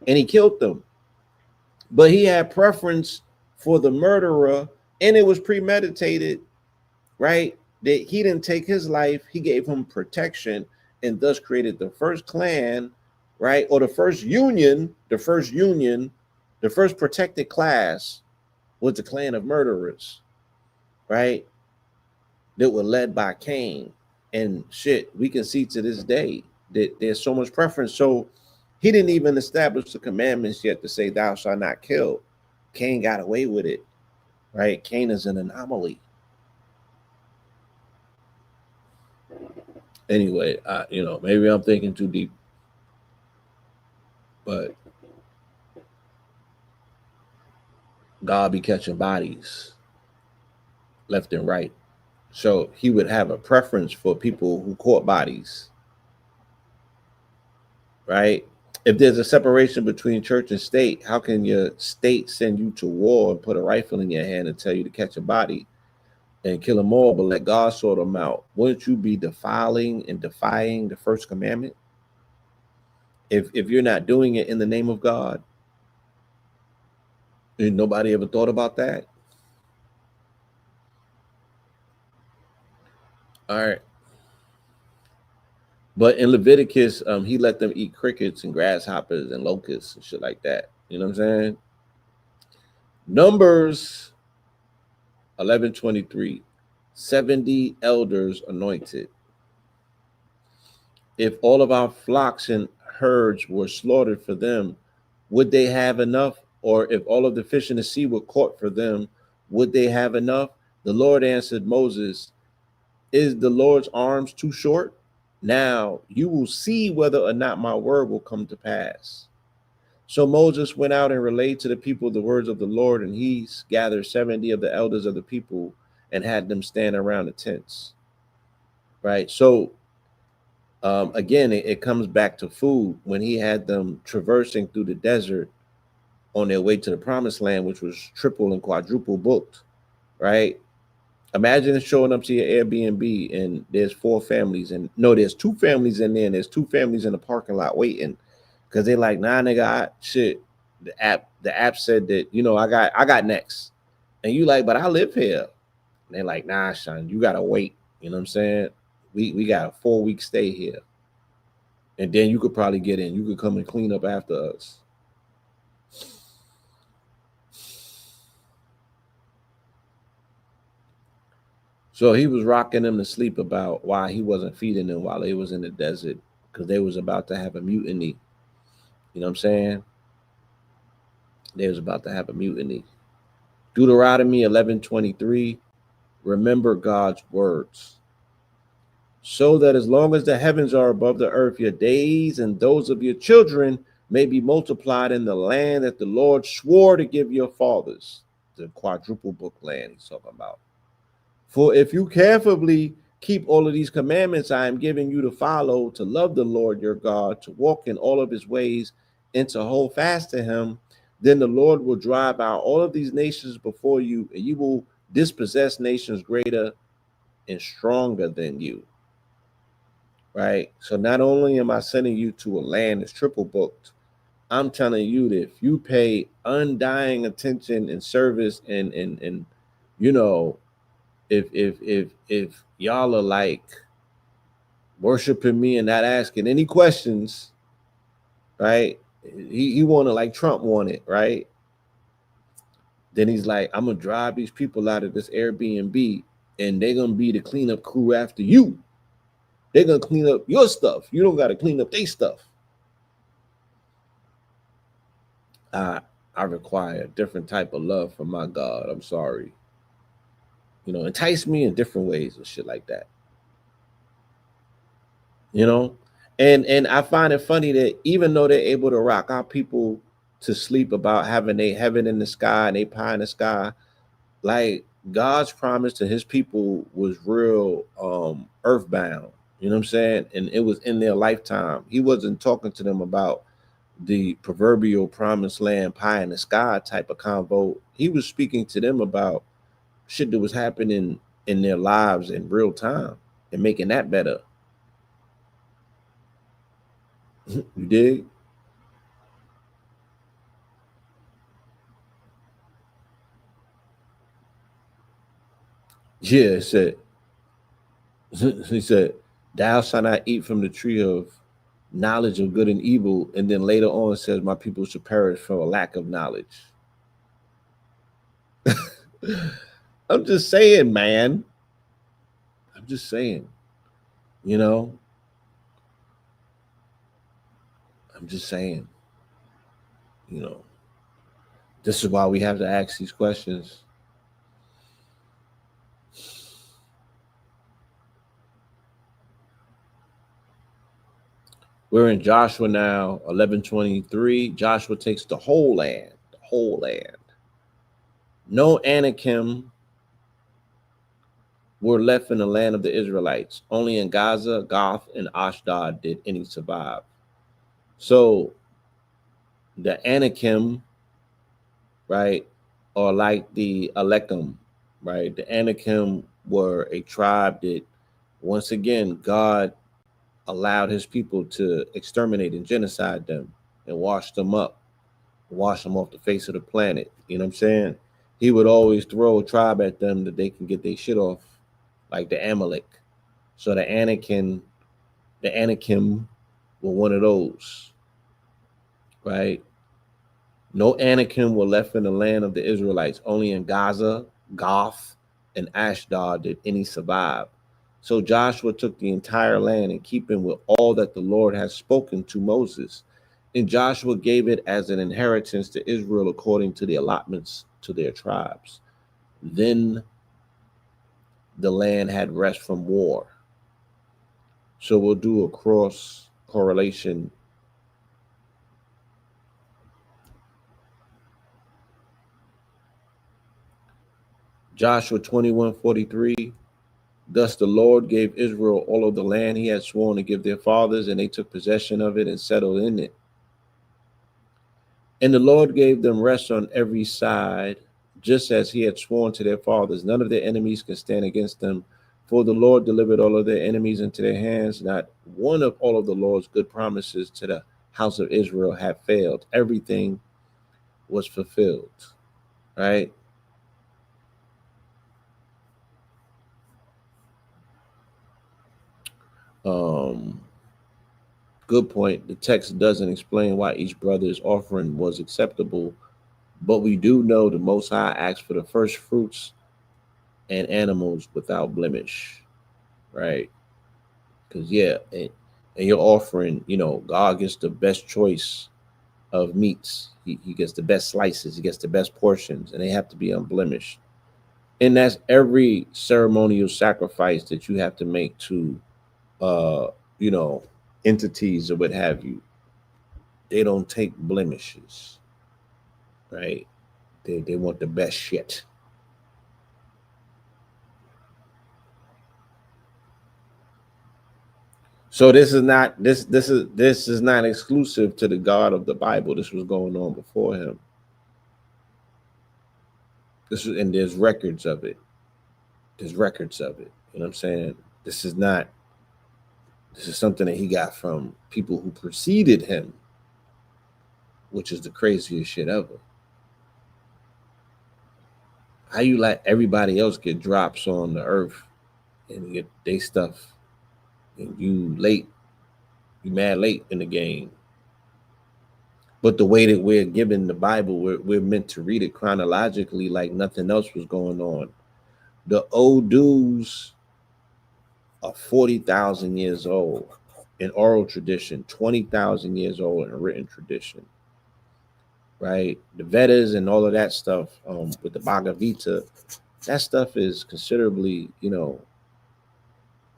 and he killed them. But he had preference for the murderer, and it was premeditated, right? That he didn't take his life, he gave him protection, and thus created the first clan, right? Or the first union The first protected class was the clan of murderers, right? That were led by Cain. And shit, we can see to this day that there's so much preference. So he didn't even establish the commandments yet to say, thou shalt not kill. Cain got away with it, right? Cain is an anomaly. Anyway, maybe I'm thinking too deep, but God be catching bodies left and right. So he would have a preference for people who caught bodies, right? If there's a separation between church and state, how can your state send you to war and put a rifle in your hand and tell you to catch a body and kill them all, but let God sort them out? Wouldn't you be defiling and defying the first commandment if you're not doing it in the name of God? And nobody ever thought about that. All right. But in Leviticus, he let them eat crickets and grasshoppers and locusts and shit like that. You know what I'm saying? Numbers 11:23, 70 elders anointed. If all of our flocks and herds were slaughtered for them, would they have enough? Or if all of the fish in the sea were caught for them, would they have enough? The Lord answered Moses, is the Lord's arms too short? Now you will see whether or not my word will come to pass. So Moses went out and relayed to the people the words of the Lord, and he gathered 70 of the elders of the people and had them stand around the tents. Right. So again, it comes back to food when he had them traversing through the desert on their way to the promised land, which was triple and quadruple booked. Right. Imagine showing up to your Airbnb and there's four families, and no, there's two families in there, and there's two families in the parking lot waiting because they're like, nah, nigga, shit. The app said that I got next, and you like, but I live here. And they're like, nah, son, you gotta wait. You know what I'm saying? We got a 4 week stay here, and then you could probably get in. You could come and clean up after us. So he was rocking them to sleep about why he wasn't feeding them while they was in the desert because they was about to have a mutiny. You know what I'm saying? They was about to have a mutiny. Deuteronomy 11:23. Remember God's words, so that as long as the heavens are above the earth, your days and those of your children may be multiplied in the land that the Lord swore to give your fathers. The quadruple book land he's talking about. For if you carefully keep all of these commandments I am giving you to follow, to love the Lord your God, to walk in all of his ways, and to hold fast to him, then the Lord will drive out all of these nations before you, and you will dispossess nations greater and stronger than you. Right? So not only am I sending you to a land that's triple booked, I'm telling you that if you pay undying attention and service and you know, if y'all are like worshiping me and not asking any questions, right? He wanted like Trump wanted, right? Then he's like, I'm gonna drive these people out of this Airbnb, and they're gonna be the cleanup crew after you. They're gonna clean up your stuff. You don't gotta clean up their stuff. I I require a different type of love from my God. I'm sorry. Entice me in different ways and shit like that. You know? And I find it funny that even though they're able to rock our people to sleep about having a heaven in the sky and a pie in the sky, like God's promise to his people was real earthbound. You know what I'm saying? And it was in their lifetime. He wasn't talking to them about the proverbial promised land pie in the sky type of convo. He was speaking to them about shit that was happening in their lives in real time and making that better. You dig? Yeah, he said, thou shalt not eat from the tree of knowledge of good and evil, and then later on says, "My people should perish for a lack of knowledge." I'm just saying, man. I'm just saying. You know, I'm just saying. You know, this is why we have to ask these questions. We're in Joshua now, 11:23. Joshua takes the whole land, the whole land. No Anakim were left in the land of the Israelites. Only in Gaza, Goth, and Ashdod did any survive. So the Anakim, right, are like the Alekim, right? The Anakim were a tribe that, once again, God allowed his people to exterminate and genocide them and wash them up, wash them off the face of the planet. You know what I'm saying? He would always throw a tribe at them that they can get their shit off, like the Amalek. So the Anakim were one of those, right? No Anakim were left in the land of the Israelites. Only in Gaza, Goth, and Ashdod did any survive. So Joshua took the entire land in keeping with all that the Lord has spoken to Moses. And Joshua gave it as an inheritance to Israel according to the allotments to their tribes. Then the land had rest from war. So we'll do a cross correlation. Joshua 21:43. Thus the Lord gave Israel all of the land he had sworn to give their fathers, and they took possession of it and settled in it. And the Lord gave them rest on every side, just as he had sworn to their fathers. None of their enemies can stand against them, for the Lord delivered all of their enemies into their hands. Not one of all of the Lord's good promises to the house of Israel had failed. Everything was fulfilled, right? Um, Good point. The text doesn't explain why each brother's offering was acceptable, but we do know the Most High asked for the first fruits and animals without blemish, right? Because, yeah, and your offering, God gets the best choice of meats. He gets the best slices, he gets the best portions, and they have to be unblemished. And that's every ceremonial sacrifice that you have to make to, uh, you know, entities or what have you. They don't take blemishes, right? They want the best shit. So this is not exclusive to the God of the Bible. This was going on before him. And there's records of it. There's records of it. You know what I'm saying? This is not. This is something that he got from people who preceded him, which is the craziest shit ever. How you let everybody else get drops on the earth and get they stuff, and you mad late in the game. But the way that we're given the Bible, we're meant to read it chronologically like nothing else was going on. The old dudes are 40,000 years old in oral tradition, 20,000 years old in written tradition, right? The Vedas and all of that stuff with the Bhagavad Gita, that stuff is considerably,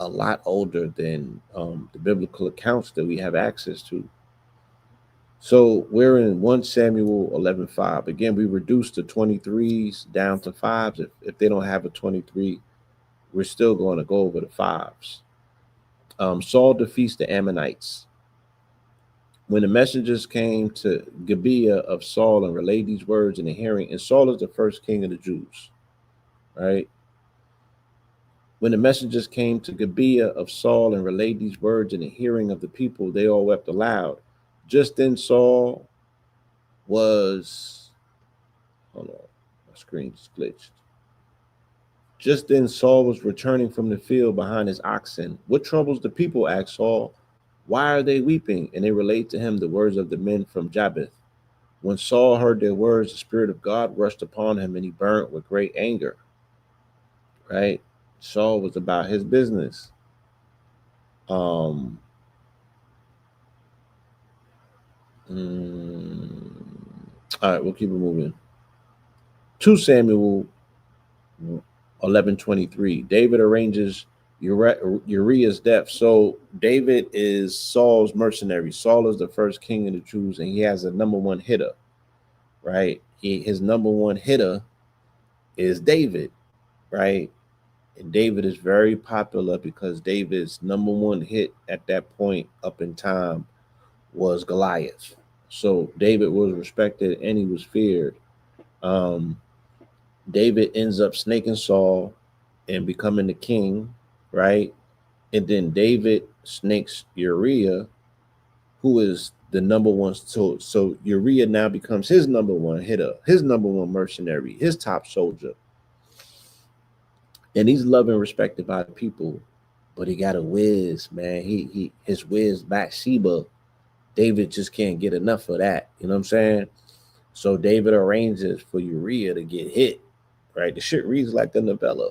a lot older than the biblical accounts that we have access to. So we're in 1 Samuel 11:5. Again, we reduced the 23s down to fives. If they don't have a 23, we're still going to go over the fives. Saul defeats the Ammonites. When the messengers came to Gibeah of Saul and relayed these words in the hearing, and Saul is the first king of the Jews, right? When the messengers came to Gibeah of Saul and relayed these words in the hearing of the people, they all wept aloud. Just then Saul was, hold on, my screen's glitched. Just then Saul was returning from the field behind his oxen. What troubles the people? Asked Saul. Why are they weeping? And they relate to him the words of the men from Jabbeth. When Saul heard their words, the Spirit of God rushed upon him, and he burnt with great anger. Right? Saul was about his business. Um, mm, all right, we'll keep it moving. 2 Samuel 11:23. David arranges Uriah's death. So David is Saul's mercenary. Saul is the first king of the Jews, and he has a number one hitter, right? His number one hitter is David, right? And David is very popular because David's number one hit at that point up in time was Goliath. So David was respected and he was feared. Um, David ends up snaking Saul and becoming the king, right? And then David snakes Uriah, who is the number one. So Uriah now becomes his number one hitter, his number one mercenary, his top soldier. And he's loved and respected by the people, but he got a whiz, man. His whiz Bathsheba. David just can't get enough of that. You know what I'm saying? So David arranges for Uriah to get hit. Right? The shit reads like a novella.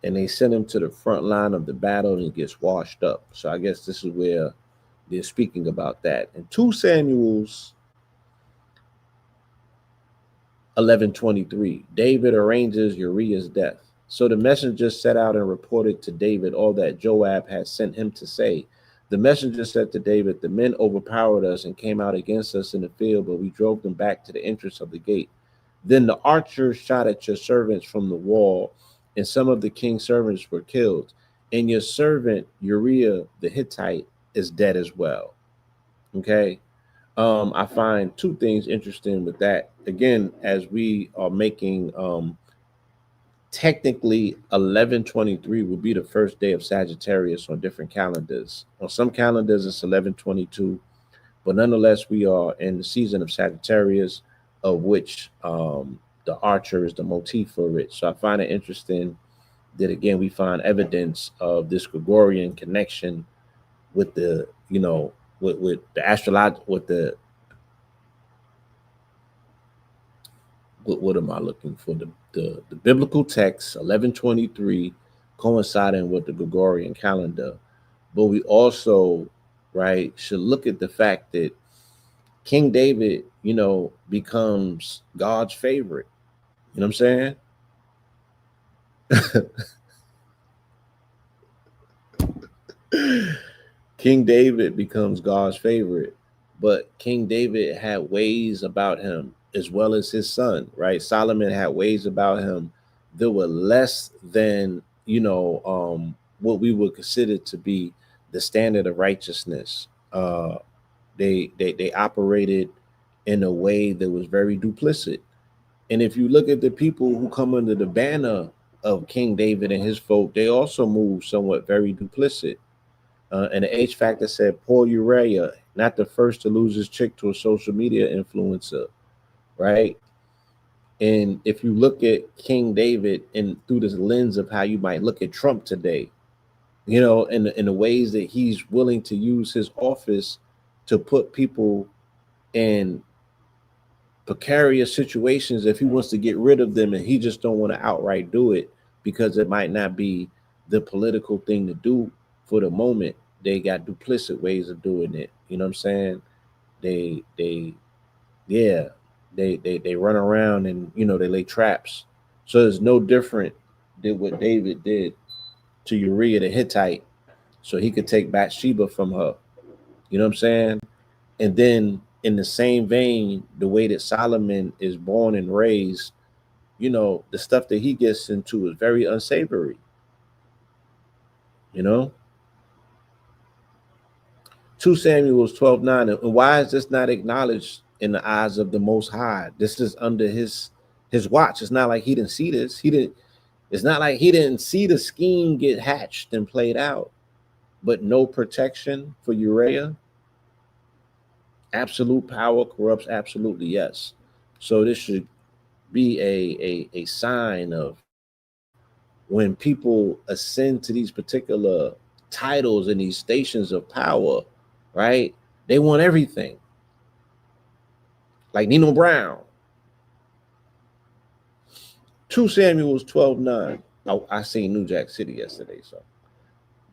And they send him to the front line of the battle and he gets washed up. So I guess this is where they're speaking about that. In 2 Samuel's 11:23, David arranges Uriah's death. So the messenger set out and reported to David all that Joab had sent him to say. The messenger said to David, the men overpowered us and came out against us in the field, but we drove them back to the entrance of the gate. Then the archers shot at your servants from the wall, and some of the king's servants were killed. And your servant Uriah the Hittite is dead as well. Okay. I find two things interesting with that. Again, as we are making technically 11/23 will be the first day of Sagittarius on different calendars. On some calendars it's 11/22, but nonetheless we are in the season of Sagittarius, of which the archer is the motif for it. So I find it interesting that again we find evidence of this Gregorian connection with the with the astrology with the what am I looking for? The biblical text 11/23 coinciding with the Gregorian calendar, but we also right should look at the fact that King David, becomes God's favorite. You know what I'm saying? King David becomes God's favorite, but King David had ways about him as well as his son, right? Solomon had ways about him that were less than, what we would consider to be the standard of righteousness. They operated in a way that was very duplicit. And if you look at the people who come under the banner of King David and his folk, they also move somewhat very duplicit. And the H Factor said, Paul Uriah, not the first to lose his chick to a social media influencer, right? And if you look at King David and through this lens of how you might look at Trump today, in the ways that he's willing to use his office to put people in precarious situations if he wants to get rid of them and he just don't want to outright do it because it might not be the political thing to do for the moment. They got duplicit ways of doing it. You know what I'm saying? They yeah, they run around and they lay traps. So it's no different than what David did to Uriah the Hittite so he could take Bathsheba from her. You know what I'm saying? And then in the same vein, the way that Solomon is born and raised, the stuff that he gets into is very unsavory. You know, 2 Samuel's 12:9. And why is this not acknowledged in the eyes of the Most High? This is under his watch. It's not like he didn't see this. He didn't. It's not like he didn't see the scheme get hatched and played out. But no protection for Uriah. Absolute power corrupts absolutely, yes. So this should be a sign of when people ascend to these particular titles and these stations of power, right? They want everything. Like Nino Brown. 2 Samuels 12:9. I seen New Jack City yesterday, so.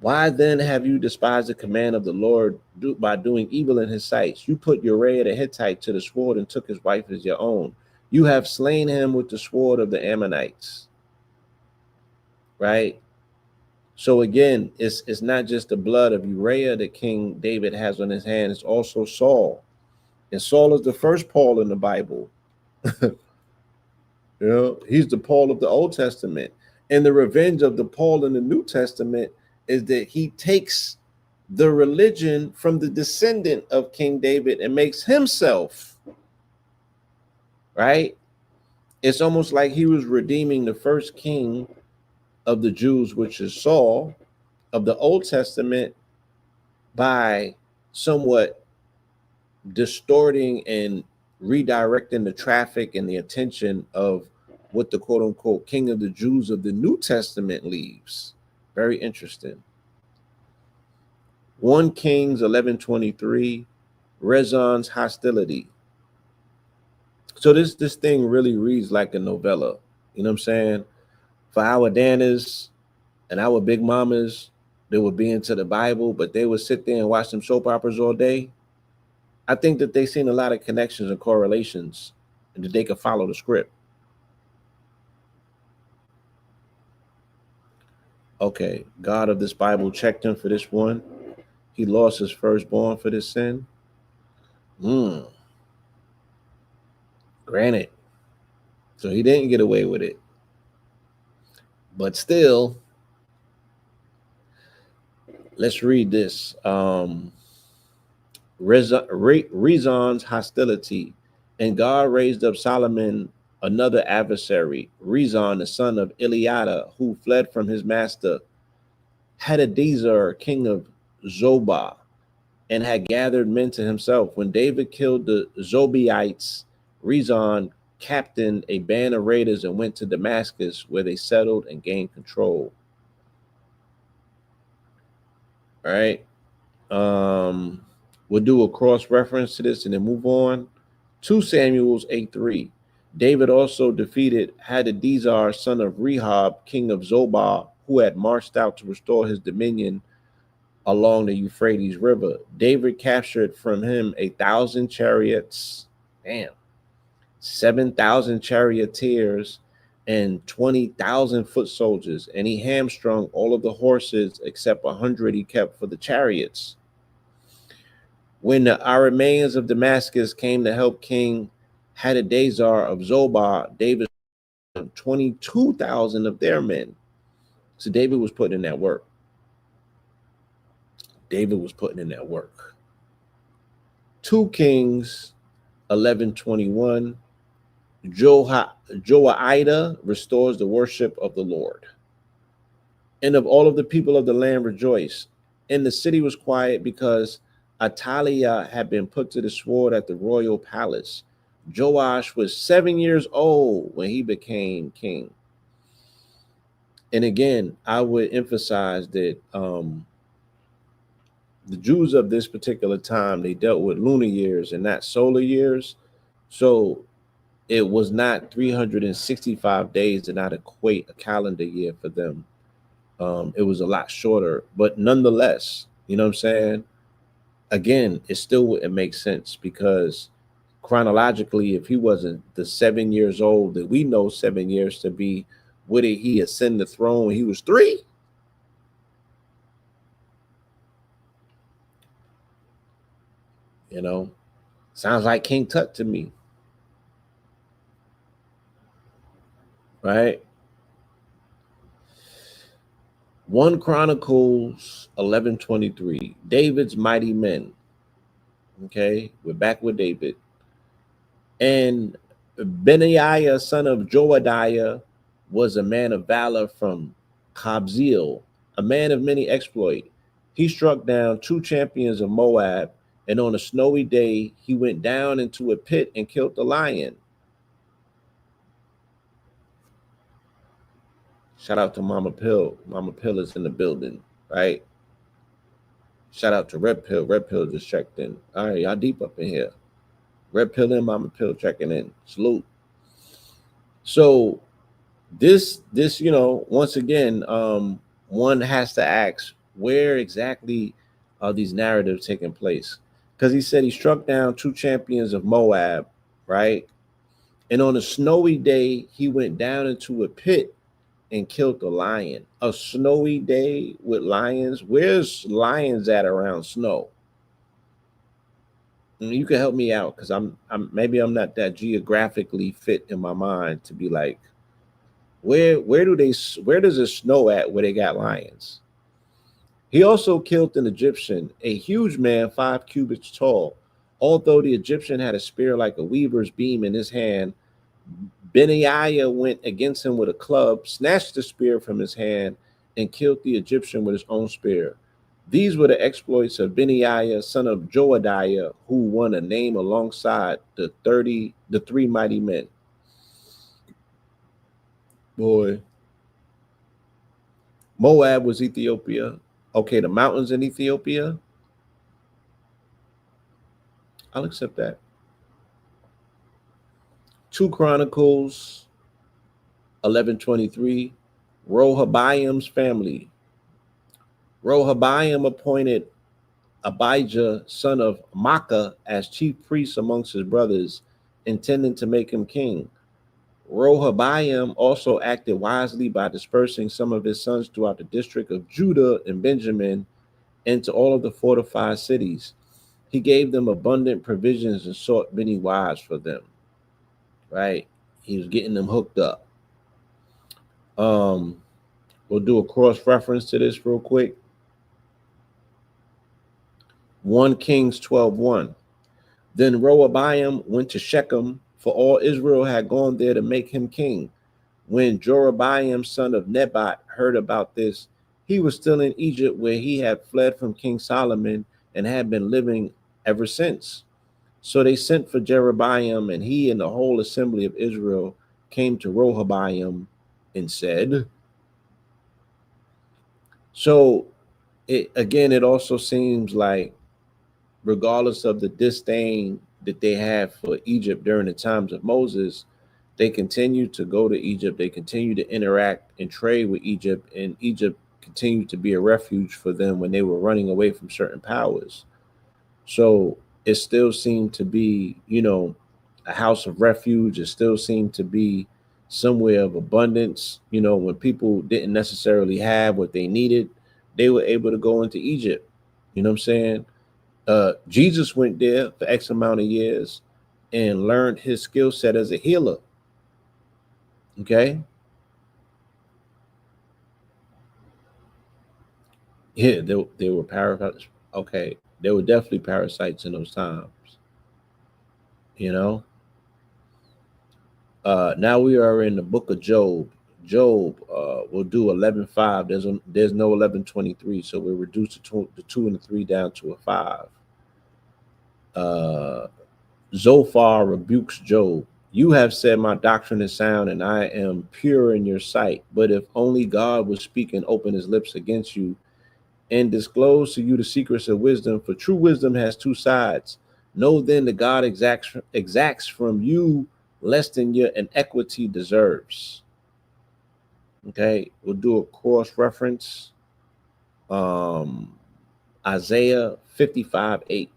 Why then have you despised the command of the Lord by doing evil in his sight? You put Uriah the Hittite to the sword and took his wife as your own. You have slain him with the sword of the Ammonites. Right? So again, it's not just the blood of Uriah that King David has on his hands, it's also Saul. And Saul is the first Paul in the Bible. He's the Paul of the Old Testament. And the revenge of the Paul in the New Testament is that he takes the religion from the descendant of King David and makes himself, right? It's almost like he was redeeming the first king of the Jews, which is Saul, of the Old Testament, by somewhat distorting and redirecting the traffic and the attention of what the quote unquote king of the Jews of the New Testament leaves. Very interesting. 1 Kings 11:23, Rezon's hostility. So this thing really reads like a novella. You know what I'm saying? For our Danas and our big mamas, they would be into the Bible, but they would sit there and watch some soap operas all day. I think that they seen a lot of connections and correlations and that they could follow the script. Okay, God of this Bible checked him for this one. He lost his firstborn for this sin. Granted. So he didn't get away with it. But still, let's read this. Rezon's hostility. And God raised up Solomon another adversary, Rezon, the son of Eliada, who fled from his master, Hadadezer, king of Zobah, and had gathered men to himself. When David killed the Zobiites, Rezon captained a band of raiders and went to Damascus, where they settled and gained control. All right. We'll do a cross reference to this and then move on. 2 Samuels 8:3. David also defeated Hadadezer, son of Rehob, king of Zobah, who had marched out to restore his dominion along the Euphrates River. David captured from him 1,000 chariots, 7,000 charioteers, and 20,000 foot soldiers, and he hamstrung all of the horses except 100 he kept for the chariots. When the Arameans of Damascus came to help King Hadadezer of Zobah, David 22,000 of their men. So David was putting in that work. David was putting in that work. 2 Kings 11:21. Joaida restores the worship of the Lord. And of all of the people of the land rejoice. And the city was quiet because Atalia had been put to the sword at the royal palace. Joash was 7 years old when he became king. And again, I would emphasize that the Jews of this particular time, they dealt with lunar years and not solar years. So it was not 365 days to not equate a calendar year for them. It was a lot shorter, but nonetheless, you know what I'm saying? Again, it still wouldn't make sense because chronologically, if he wasn't the 7 years old that we know 7 years to be, would he ascend the throne when he was 3? You know, sounds like King Tut to me, right? 1 Chronicles 11:23. David's mighty men. Okay, we're back with David. And Benaiah, son of Joadiah, was a man of valor from Kabzeel, a man of many exploit. He struck down 2 champions of Moab, and on a snowy day, he went down into a pit and killed the lion. Shout out to Mama Pill. Mama Pill is in the building, right? Shout out to Red Pill. Red Pill just checked in. All right, y'all deep up in here. Red Pill and Mama Pill checking in. Salute. So this once again, one has to ask, where exactly are these narratives taking place? Because he said he struck down two champions of Moab, right? And on a snowy day, he went down into a pit and killed a lion. A snowy day with lions? Where's lions at around snow? You can help me out because I'm maybe I'm not that geographically fit in my mind to be like, where does it snow at where they got lions? He also killed an Egyptian, a huge man 5 cubits tall. Although the Egyptian had a spear like a weaver's beam in his hand, Benaiah went against him with a club, snatched the spear from his hand, and killed the Egyptian with his own spear. These were the exploits of Benaiah, son of Joadiah, who won a name alongside the three mighty men. Boy, Moab was Ethiopia. Okay, the mountains in Ethiopia, I'll accept that. 2 Chronicles 11:23. Rehoboam's family. Rehoboam appointed Abijah, son of Makkah, as chief priest amongst his brothers, intending to make him king. Rehoboam also acted wisely by dispersing some of his sons throughout the district of Judah and Benjamin into all of the fortified cities. He gave them abundant provisions and sought many wives for them. Right? He was getting them hooked up. Um, we'll do a cross reference to this real quick. 1 Kings 12:1. Then Rehoboam went to Shechem, for all Israel had gone there to make him king. When Jeroboam, son of Nebat, heard about this, he was still in Egypt, where he had fled from King Solomon and had been living ever since. So they sent for Jeroboam, and he and the whole assembly of Israel came to Rehoboam and said, so it also seems like, regardless of the disdain that they had for Egypt during the times of Moses, they continued to go to Egypt. They continued to interact and trade with Egypt, and Egypt continued to be a refuge for them when they were running away from certain powers. So it still seemed to be, a house of refuge. It still seemed to be somewhere of abundance. When people didn't necessarily have what they needed, they were able to go into Egypt. You know what I'm saying? Jesus went there for X amount of years and learned his skill set as a healer. Okay. Yeah, there were parasites. Okay. There were definitely parasites in those times, you know. Now we are in the book of Job. Job, we'll do 11:5. There's no 11:23, so we reduce the two and the three down to a 5. Uh, Zophar rebukes Job. You have said my doctrine is sound and I am pure in your sight. But if only God would speak and open his lips against you and disclose to you the secrets of wisdom, for true wisdom has two sides. Know then that God exacts from you less than your inequity deserves. Okay, we'll do a cross reference. Um, Isaiah 55:8.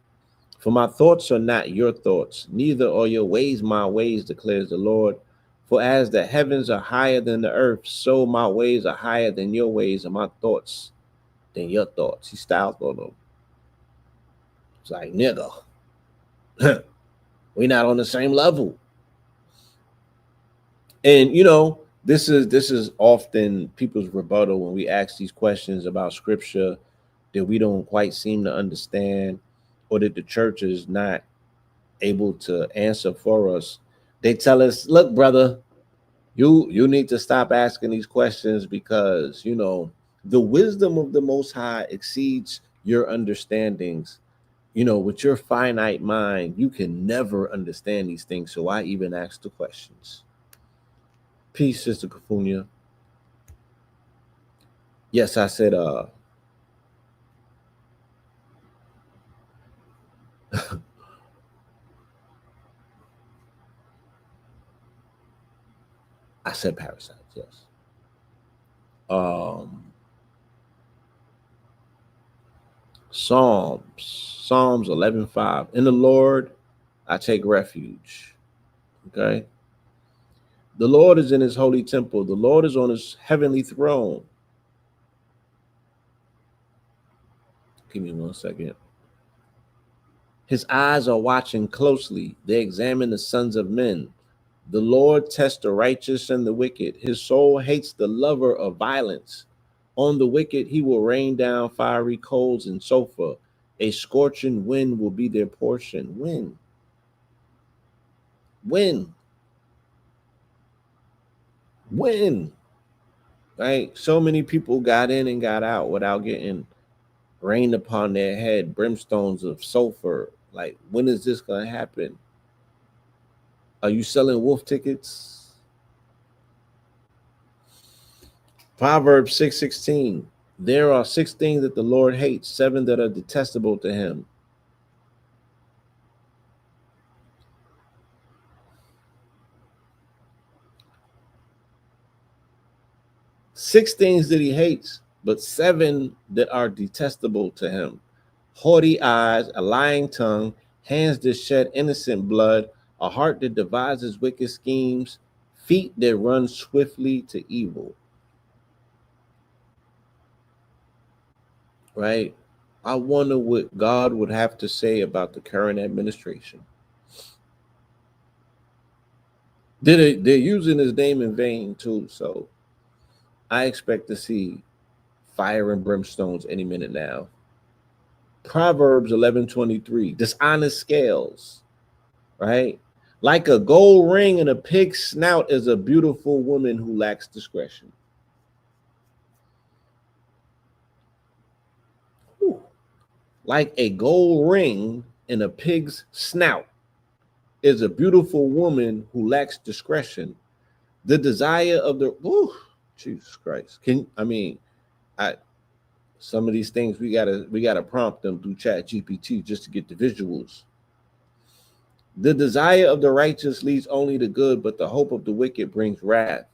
For my thoughts are not your thoughts, neither are your ways my ways, declares the Lord. For as the heavens are higher than the earth, so my ways are higher than your ways, and my thoughts than your thoughts. He styles on them. It's like, nigga, we not on the same level. And this is often people's rebuttal when we ask these questions about scripture that we don't quite seem to understand, or that the church is not able to answer for us. They tell us, look, brother, you need to stop asking these questions because the wisdom of the most high exceeds your understandings. With your finite mind, you can never understand these things, so I even ask the questions. Peace, Sister Kafunya. Yes, I said I said parasites, yes. Um, Psalms 11:5. In the Lord, I take refuge. Okay. The Lord is in his holy temple. The Lord is on his heavenly throne. Give me 1 second. His eyes are watching closely. They examine the sons of men. The Lord tests the righteous and the wicked. His soul hates the lover of violence. On the wicked, he will rain down fiery coals and sulfur. A scorching wind will be their portion. Wind, wind. Right? So many people got in and got out without getting rained upon their head, brimstones of sulfur. Like, when is this going to happen? Are you selling wolf tickets? Proverbs 6:16. There are 6 things that the Lord hates, 7 that are detestable to him. 6 things that he hates, but 7 that are detestable to him: haughty eyes, a lying tongue, hands that shed innocent blood, a heart that devises wicked schemes, feet that run swiftly to evil. Right? I wonder what God would have to say about the current administration. They're using his name in vain too, so I expect to see fire and brimstones any minute now. Proverbs 11:23, dishonest scales, right? Like a gold ring in a pig's snout is a beautiful woman who lacks discretion. Whew. Like a gold ring in a pig's snout is a beautiful woman who lacks discretion. The desire of the Jesus Christ. I some of these things we gotta prompt them through Chat GPT just to get the visuals. The desire of the righteous leads only to good, but the hope of the wicked brings wrath.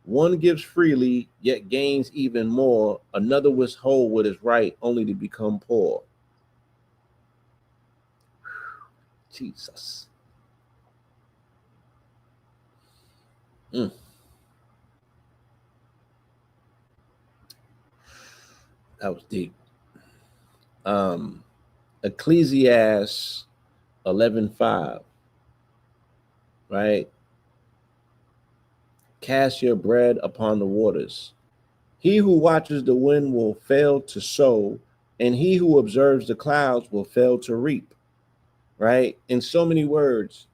One gives freely, yet gains even more. Another withholds what is right, only to become poor. Jesus. Mm, that was deep. Um, Ecclesiastes 11:5, right? Cast your bread upon the waters. He who watches the wind will fail to sow, and he who observes the clouds will fail to reap. Right? In so many words,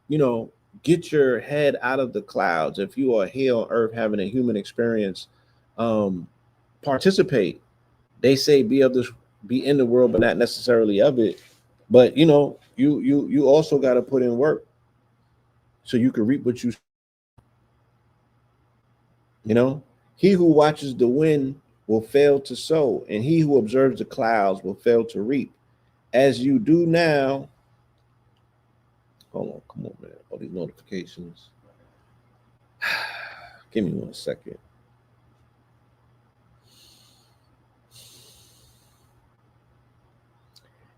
get your head out of the clouds. If you are here on earth having a human experience, um, participate. They say be in the world, but not necessarily of it. But you also got to put in work so you can reap what you know. He who watches the wind will fail to sow, and he who observes the clouds will fail to reap. As you do now, hold on, come on, man. All these notifications. Give me 1 second.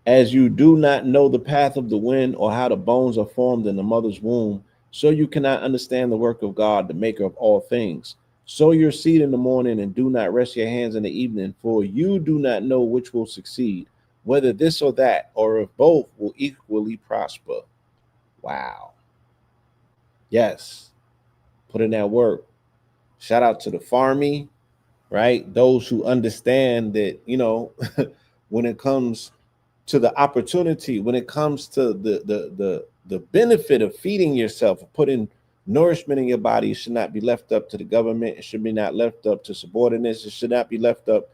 As you do not know the path of the wind or how the bones are formed in the mother's womb, so you cannot understand the work of God, the maker of all things. Sow your seed in the morning and do not rest your hands in the evening, for you do not know which will succeed, whether this or that, or if both will equally prosper. Wow. Yes. Put in that work. Shout out to the farmy, right? Those who understand that, when it comes to the opportunity, when it comes to the benefit of feeding yourself, of putting nourishment in your body, it should not be left up to the government. It should be not left up to subordinates. It should not be left up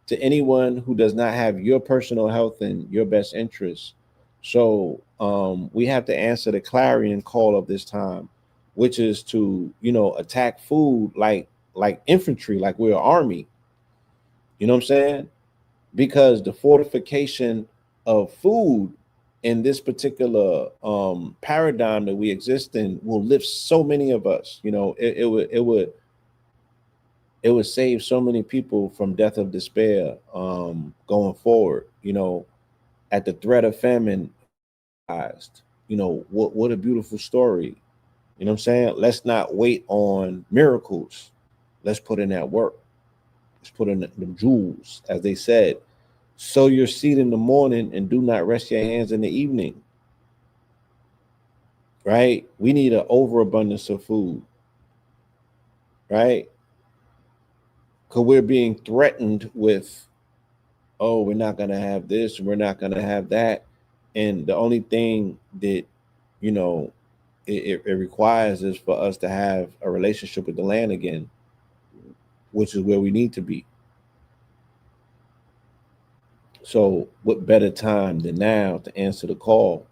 to anyone who does not have your personal health and your best interests. So we have to answer the clarion call of this time, which is to attack food like infantry, like we're an army. You know what I'm saying? Because the fortification of food in this particular paradigm that we exist in will lift so many of us. It would It would save so many people from death of despair going forward. At the threat of famine, what a beautiful story. You know what I'm saying? Let's not wait on miracles. Let's put in that work. Let's put in the jewels, as they said. Sow your seed in the morning and do not rest your hands in the evening. Right? We need an overabundance of food. Right? Because we're being threatened with, oh, we're not gonna have this, we're not gonna have that, and the only thing that you know it requires is for us to have a relationship with the land again, which is where we need to be. So, what better time than now to answer the call?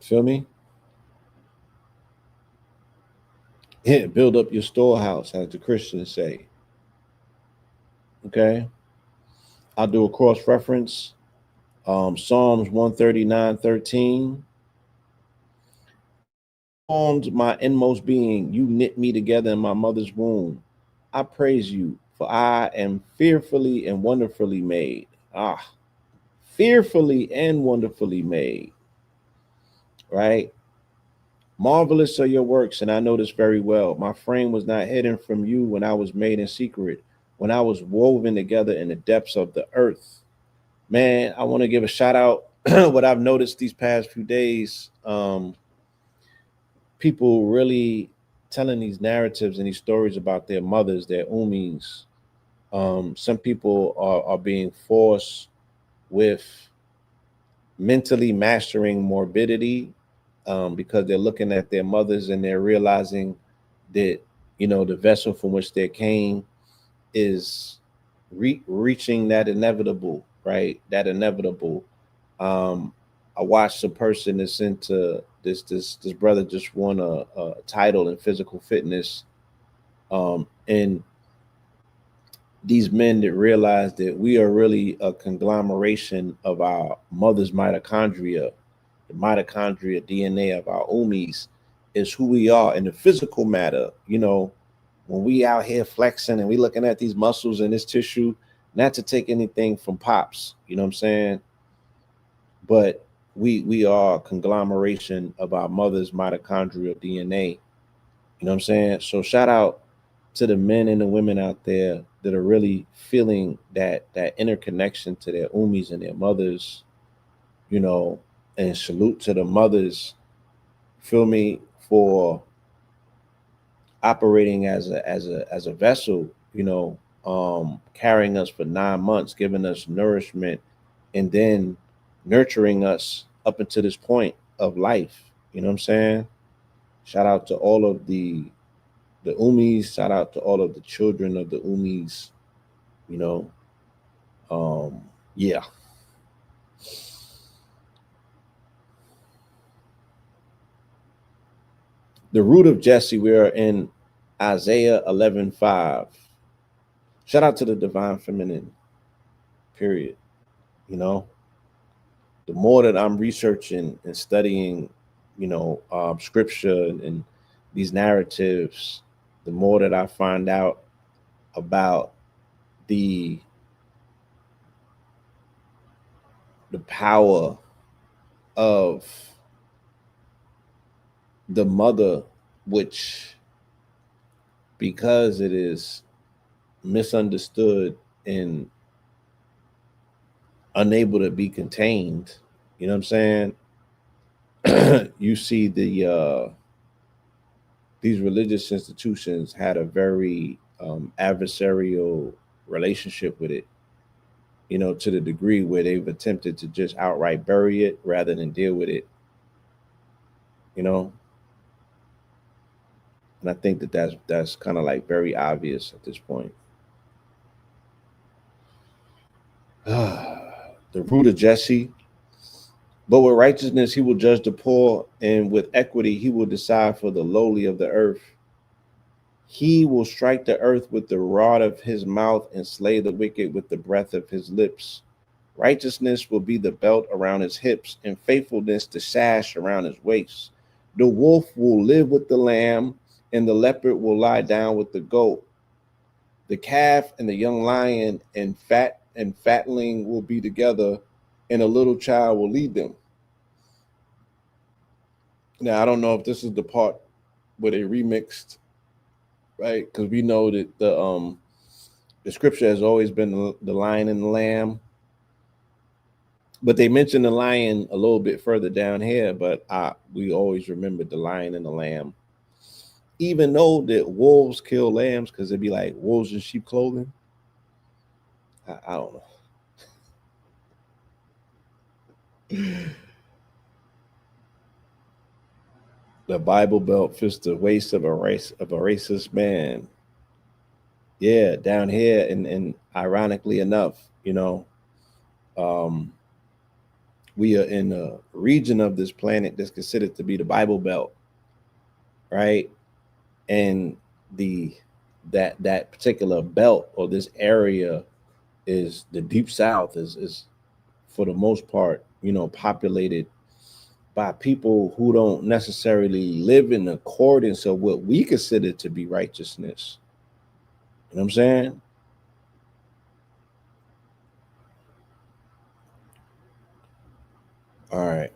Feel me? Yeah, build up your storehouse, as the Christians say. Okay, I'll do a cross reference. Psalms 139:13. Formed my inmost being. You knit me together in my mother's womb. I praise you, for I am fearfully and wonderfully made. Ah, fearfully and wonderfully made, right? Marvelous are your works, and I know this very well. My frame was not hidden from you when I was made in secret, when I was woven together in the depths of the earth. Man, I want to give a shout out. What I've noticed these past few days, people really telling these narratives and these stories about their mothers, their umis. Some people are being forced with mentally mastering morbidity because they're looking at their mothers and they're realizing that the vessel from which they came is reaching that inevitable, right? That inevitable. Um, I watched a person that's into this brother just won a title in physical fitness, and these men that realize that we are really a conglomeration of our mother's mitochondria, the mitochondria DNA of our umis is who we are in the physical matter. When we out here flexing and we looking at these muscles and this tissue, not to take anything from pops, you know what I'm saying? But we are a conglomeration of our mother's mitochondrial DNA. You know what I'm saying? So shout out to the men and the women out there that are really feeling that interconnection to their umis and their mothers, you know, and salute to the mothers, feel me, for operating as a vessel, carrying us for 9 months, giving us nourishment, and then nurturing us up until this point of life. You know what I'm saying? Shout out to all of the umis. Shout out to all of the children of the umis. You know, yeah. The root of Jesse. We are in Isaiah 11:5. Shout out to the divine feminine. Period. You know, the more that I'm researching and studying, scripture and these narratives, the more that I find out about the the power of the mother, which, because it is misunderstood and unable to be contained, you know what I'm saying? You see these religious institutions had a very adversarial relationship with it, to the degree where they've attempted to just outright bury it rather than deal with it, you know. And I think that that's kind of like very obvious at this point. The root of Jesse. But with righteousness he will judge the poor, and with equity he will decide for the lowly of the earth. He will strike the earth with the rod of his mouth and slay the wicked with the breath of his lips. Righteousness will be the belt around his hips, and faithfulness the sash around his waist. The wolf will live with the lamb, and the leopard will lie down with the goat. The calf and the young lion and fatling will be together, and a little child will lead them. Now I don't know if this is the part where they remixed, right? Because we know that the scripture has always been the lion and the lamb, but they mentioned the lion a little bit further down here. But we always remember the lion and the lamb, even though that wolves kill lambs because it'd be like wolves in sheep clothing. I don't know. The Bible Belt fits the waist of a racist man. Yeah, down here, and ironically enough, um, we are in a region of this planet that's considered to be the Bible Belt, right? And the that particular belt or this area is the deep south is for the most part, populated by people who don't necessarily live in accordance of what we consider to be righteousness. You know what I'm saying? All right.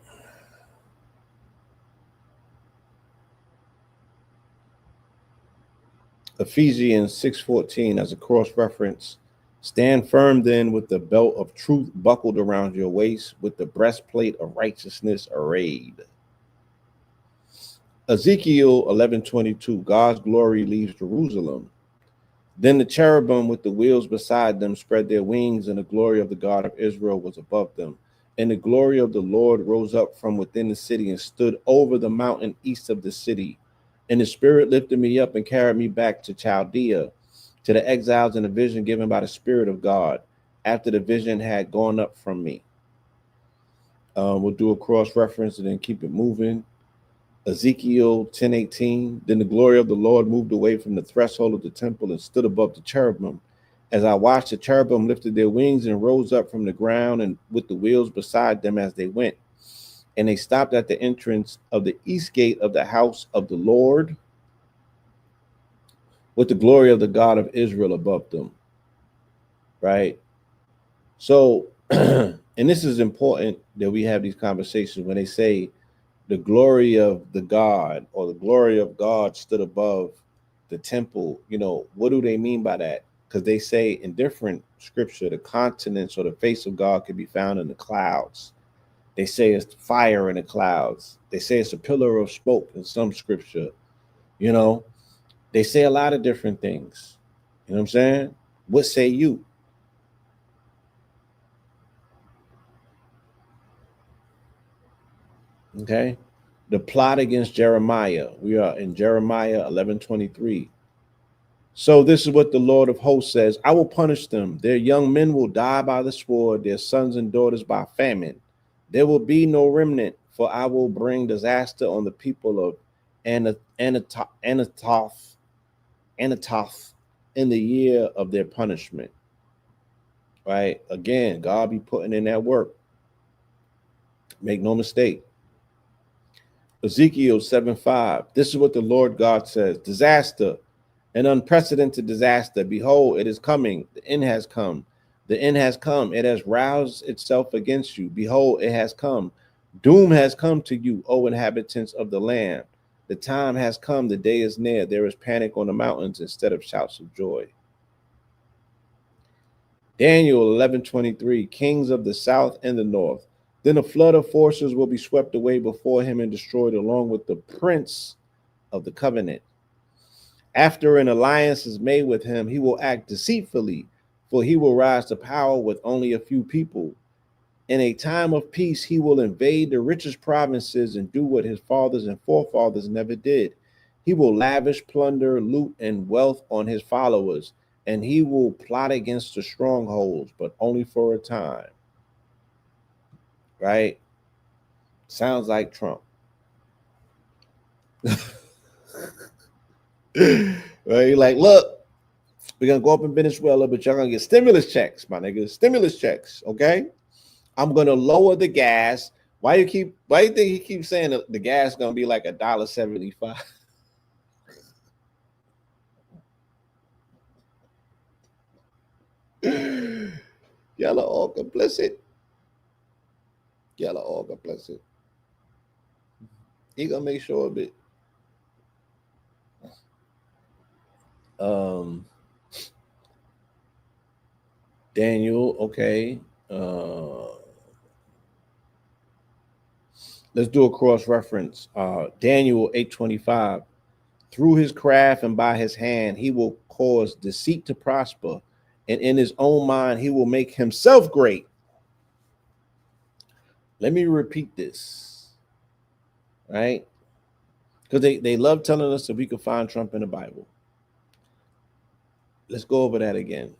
Ephesians 6:14 as a cross reference. Stand firm then with the belt of truth buckled around your waist, with the breastplate of righteousness arrayed. Ezekiel 11:22, God's glory leaves Jerusalem. Then the cherubim with the wheels beside them spread their wings, and the glory of the God of Israel was above them. And the glory of the Lord rose up from within the city and stood over the mountain east of the city. And the Spirit lifted me up and carried me back to Chaldea, to the exiles in a vision given by the Spirit of God, after the vision had gone up from me. We'll do a cross reference and then keep it moving. Ezekiel 10:18. Then the glory of the Lord moved away from the threshold of the temple and stood above the cherubim. As I watched, the cherubim lifted their wings and rose up from the ground, and with the wheels beside them as they went. And they stopped at the entrance of the east gate of the house of the Lord, with the glory of the God of Israel above them. Right? So, and this is important that we have these conversations when they say the glory of the God or the glory of God stood above the temple. What do they mean by that? Because they say in different scripture, the countenance or the face of God can be found in the clouds. They say it's fire in the clouds. They say it's a pillar of smoke in some scripture. They say a lot of different things. You know what I'm saying? What say you? Okay. The plot against Jeremiah. We are in Jeremiah 11:23. So this is what the Lord of hosts says: I will punish them. Their young men will die by the sword, their sons and daughters by famine. There will be no remnant, for I will bring disaster on the people of Anatoth in the year of their punishment. Right? Again, God be putting in that work. Make no mistake. Ezekiel 7:5. This is what the Lord God says: disaster, an unprecedented disaster. Behold, it is coming. The end has come. The end has come. It has roused itself against you. Behold, it has come. Doom has come to you, O inhabitants of the land. The time has come. The day is near. There is panic on the mountains instead of shouts of joy. Daniel 11:23. Kings of the south and the north. Then a flood of forces will be swept away before him and destroyed along with the prince of the covenant. After an alliance is made with him, he will act deceitfully, for he will rise to power with only a few people. In a time of peace, he will invade the richest provinces and do what his fathers and forefathers never did. He will lavish plunder, loot, and wealth on his followers, and he will plot against the strongholds, but only for a time. Right? Sounds like Trump. Right? Like, look, we're gonna go up in Venezuela, but y'all gonna get stimulus checks, my niggas. Stimulus checks, okay? I'm gonna lower the gas. Why you think he keeps saying the gas is gonna be like $1.75? Y'all are all complicit. Y'all are all complicit. He gonna make sure of it. Um, Daniel, okay. Let's do a cross reference. Daniel 8:25. Through his craft and by his hand, he will cause deceit to prosper, and in his own mind, he will make himself great. Let me repeat this, right? Because they love telling us that we can find Trump in the Bible. Let's go over that again.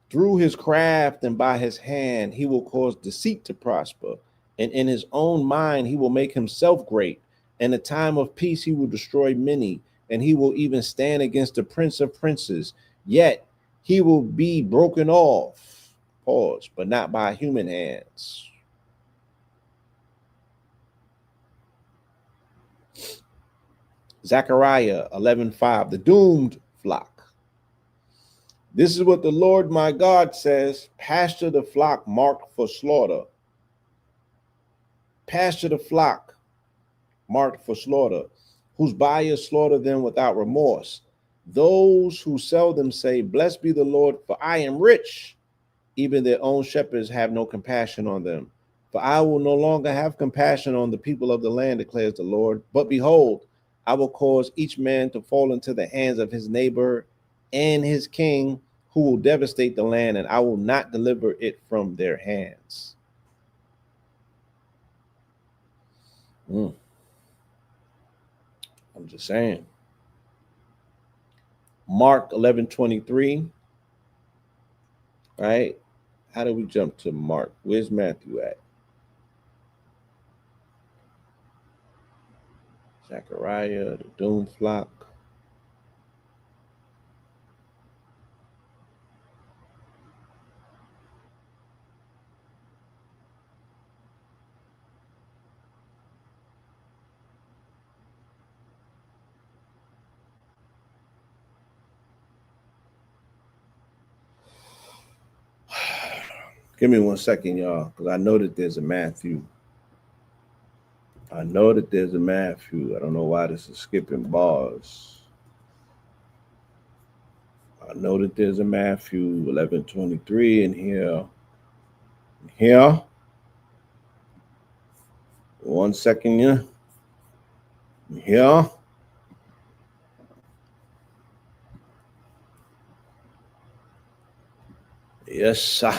Through his craft and by his hand, he will cause deceit to prosper, and in his own mind, he will make himself great. In a time of peace, he will destroy many, and he will even stand against the prince of princes. Yet he will be broken off, pause, but not by human hands. Zechariah 11:5, the doomed flock. This is what the Lord my God says: pasture the flock marked for slaughter. Pasture the flock marked for slaughter, whose buyers slaughter them without remorse. Those who sell them say, blessed be the Lord, for I am rich. Even their own shepherds have no compassion on them. For I will no longer have compassion on the people of the land, declares the Lord. But behold, I will cause each man to fall into the hands of his neighbor and his king, who will devastate the land, and I will not deliver it from their hands. I'm just saying. Mark 11:23, right? How do we jump to Mark? Where's Matthew at? Zechariah, the doomed flock. Give me 1 second, y'all, because I know that there's a Matthew. I know that there's a Matthew. I don't know why this is skipping bars. I know that there's a Matthew 11:23 in here. Here. 1 second, yeah. Here. Yes, sir.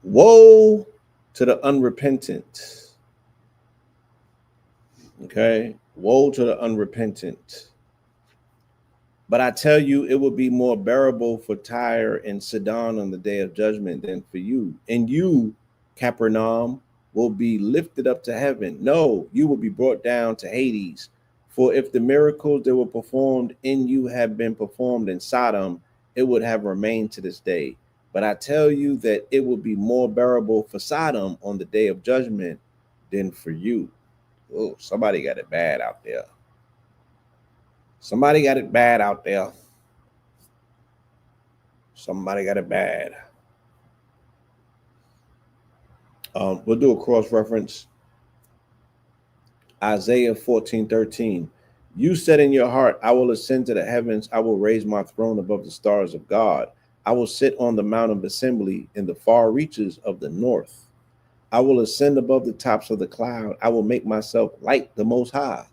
Woe to the unrepentant. Okay. Woe to the unrepentant. But I tell you, it will be more bearable for Tyre and Sidon on the day of judgment than for you. And you, Capernaum, will be lifted up to heaven. No, you will be brought down to Hades. For if the miracles that were performed in you had been performed in Sodom, it would have remained to this day. But I tell you that it will be more bearable for Sodom on the day of judgment than for you. Oh, somebody got it bad out there. Somebody got it bad out there. Somebody got it bad. We'll do a cross reference. Isaiah 14:13. You said in your heart, I will ascend to the heavens. I will raise my throne above the stars of God. I will sit on the mount of assembly in the far reaches of the north. I will ascend above the tops of the cloud. I will make myself like the Most High.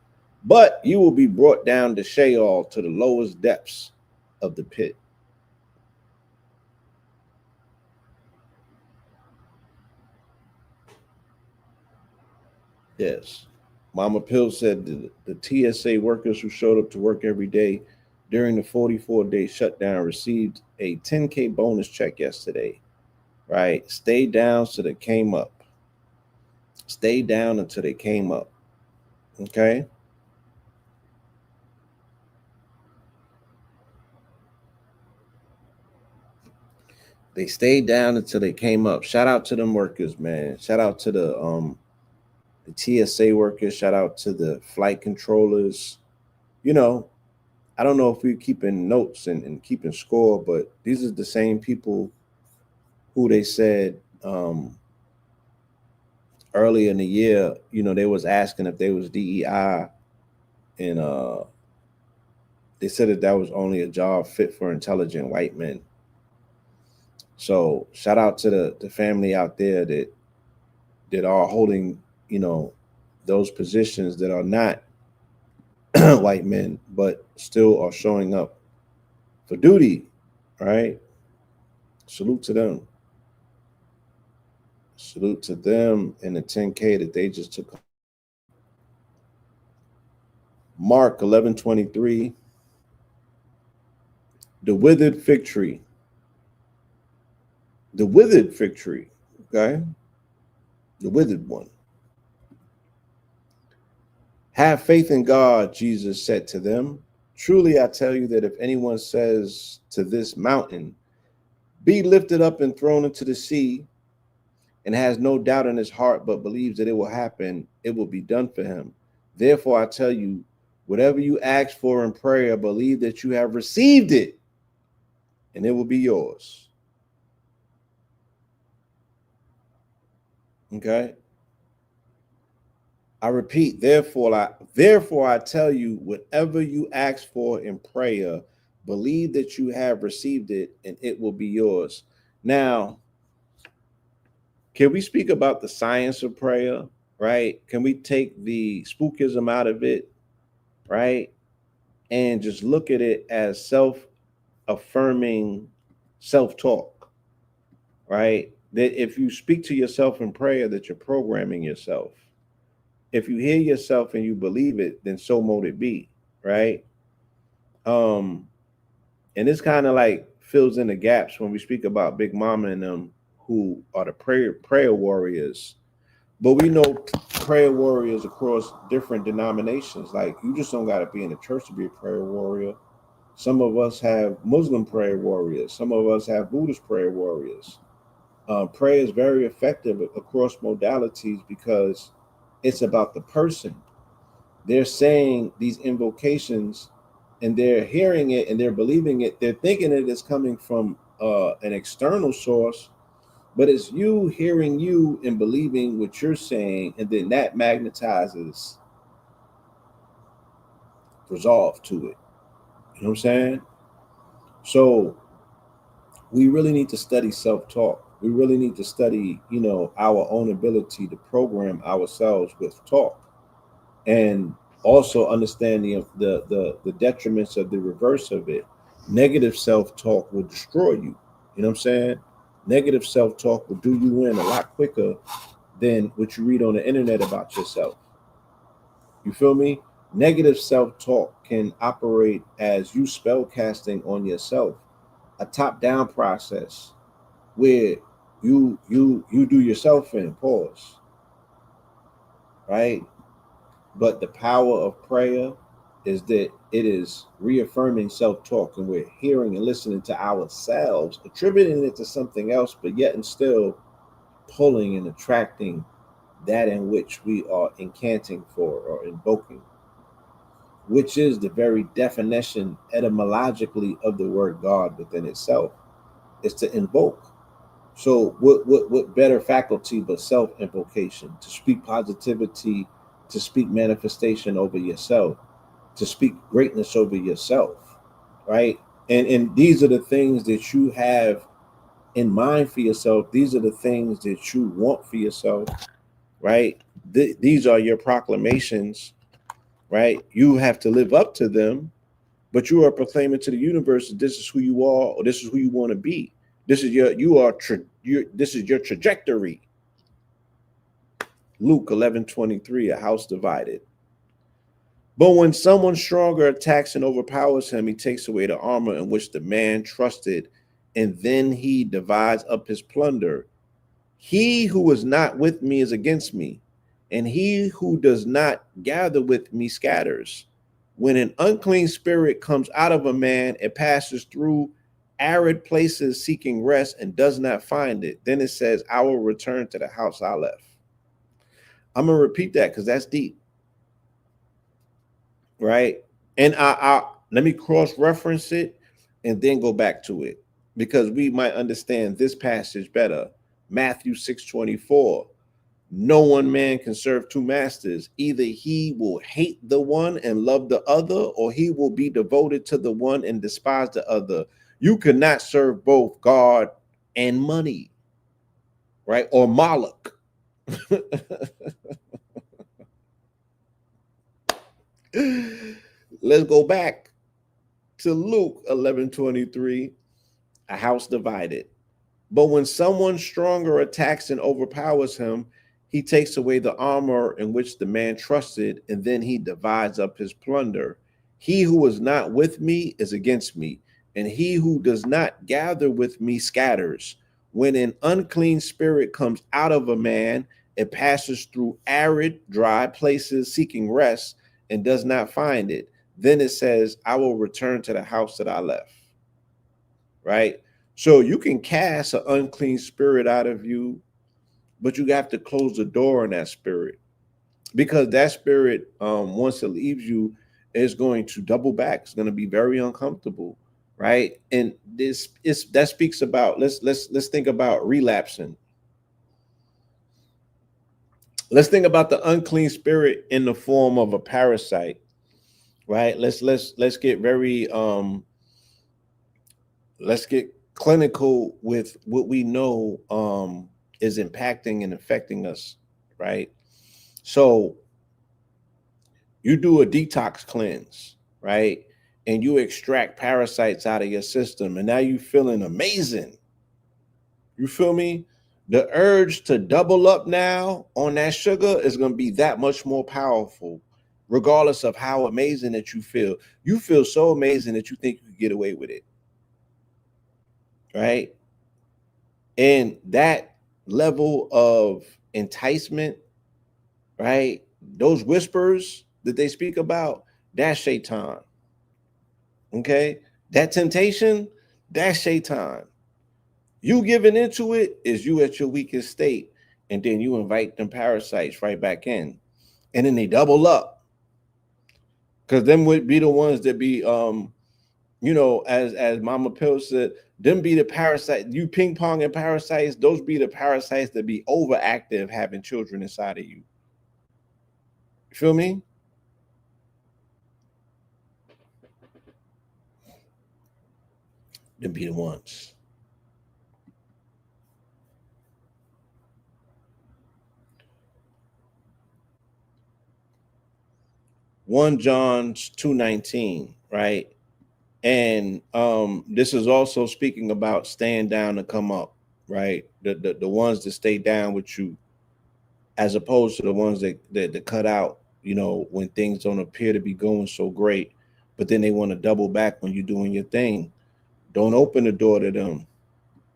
But you will be brought down to Sheol, to the lowest depths of the pit. Yes. Mama Pill said the TSA workers who showed up to work every day during the 44-day shutdown received a 10K bonus check yesterday, right? Stayed down so they came up. Stayed down until they came up. Okay. They stayed down until they came up. Shout out to them workers, man. Shout out to the TSA workers. Shout out to the flight controllers. You know, I don't know if we're keeping notes and keeping score, but these are the same people who they said earlier in the year, they was asking if they was DEI, and they said that was only a job fit for intelligent white men. So shout out to the family out there that are holding, you know, those positions that are not white men, but still are showing up for duty, right? Salute to them. Salute to them and the 10K that they just took. Mark 11:23, the withered fig tree. The withered fig tree, okay? The withered one. Have faith in God, Jesus said to them. Truly, I tell you that if anyone says to this mountain, be lifted up and thrown into the sea, and has no doubt in his heart, but believes that it will happen, it will be done for him. Therefore, I tell you, whatever you ask for in prayer, believe that you have received it, and it will be yours. Okay? I repeat, therefore I tell you, whatever you ask for in prayer, believe that you have received it, and it will be yours. Now, can we speak about the science of prayer? Right? Can we take the spookism out of it? Right? And just look at it as self-affirming self-talk, right? That if you speak to yourself in prayer, that you're programming yourself. If you hear yourself and you believe it, then so mote it be, right? Um, and this kind of like fills in the gaps when we speak about Big Mama and them who are the prayer warriors. But we know prayer warriors across different denominations. Like you just don't gotta be in the church to be a prayer warrior. Some of us have Muslim prayer warriors. Some of us have Buddhist prayer warriors. Prayer is very effective across modalities because it's about the person. They're saying these invocations and they're hearing it and they're believing it. They're thinking it is coming from an external source, but it's you hearing you and believing what you're saying, and then that magnetizes resolve to it. You know what I'm saying? So we really need to study self-talk. We really need to study, our own ability to program ourselves with talk, and also understand the detriments of the reverse of it. Negative self-talk will destroy you. You know what I'm saying? Negative self-talk will do you in a lot quicker than what you read on the internet about yourself. You feel me? Negative self-talk can operate as you spell casting on yourself, a top-down process where you do yourself in pause, right? But the power of prayer is that it is reaffirming self-talk, and we're hearing and listening to ourselves, attributing it to something else, but yet and still pulling and attracting that in which we are incanting for or invoking, which is the very definition etymologically of the word God within itself. Is to invoke. So what better faculty but self-invocation, to speak positivity, to speak manifestation over yourself, to speak greatness over yourself, right? And these are the things that you have in mind for yourself. These are the things that you want for yourself, right? These are your proclamations, right? You have to live up to them, but you are proclaiming to the universe that this is who you are, or this is who you want to be. This is this is your trajectory. Luke 11:23, a house divided. But when someone stronger attacks and overpowers him, he takes away the armor in which the man trusted, and then he divides up his plunder. He who is not with me is against me, and he who does not gather with me scatters. When an unclean spirit comes out of a man, it passes through arid places seeking rest and does not find it. Then it says, I will return to the house I left. I'm going to repeat that because that's deep, right? And Let me cross-reference it and then go back to it because we might understand this passage better. Matthew 6:24. No one man can serve two masters. Either he will hate the one and love the other, or he will be devoted to the one and despise the other. You cannot serve both God and money, right? Or Moloch. Let's go back to Luke 11:23. A house divided. But when someone stronger attacks and overpowers him, he takes away the armor in which the man trusted, and then he divides up his plunder. He who is not with me is against me, and he who does not gather with me scatters. When an unclean spirit comes out of a man, it passes through arid, dry places seeking rest and does not find it. Then it says, I will return to the house that I left. Right? So you can cast an unclean spirit out of you, but you have to close the door on that spirit because that spirit, once it leaves you, is going to double back. It's going to be very uncomfortable, right? And this is that speaks about let's think about relapsing. Let's think about the unclean spirit in the form of a parasite, right? Let's get very let's get clinical with what we know is impacting and affecting us, right? So you do a detox cleanse, right? And you extract parasites out of your system, and now you feeling amazing. You feel me? The urge to double up now on that sugar is going to be that much more powerful, regardless of how amazing that you feel. You feel so amazing that you think you can get away with it, right? And that level of enticement, right? Those whispers that they speak about, that's shaitan. Okay? That temptation, that's shaitan. You giving into it is you at your weakest state. And then you invite them parasites right back in. And then they double up. Because them would be the ones that be as Mama Pill said, them be the parasite. You ping pong and parasites, those be the parasites that be overactive having children inside of you. You feel me? Them be the ones. John 2:19, right? And this is also speaking about staying down to come up, right? The ones that stay down with you, as opposed to the ones that cut out, when things don't appear to be going so great, but then they want to double back when you're doing your thing. Don't open the door to them,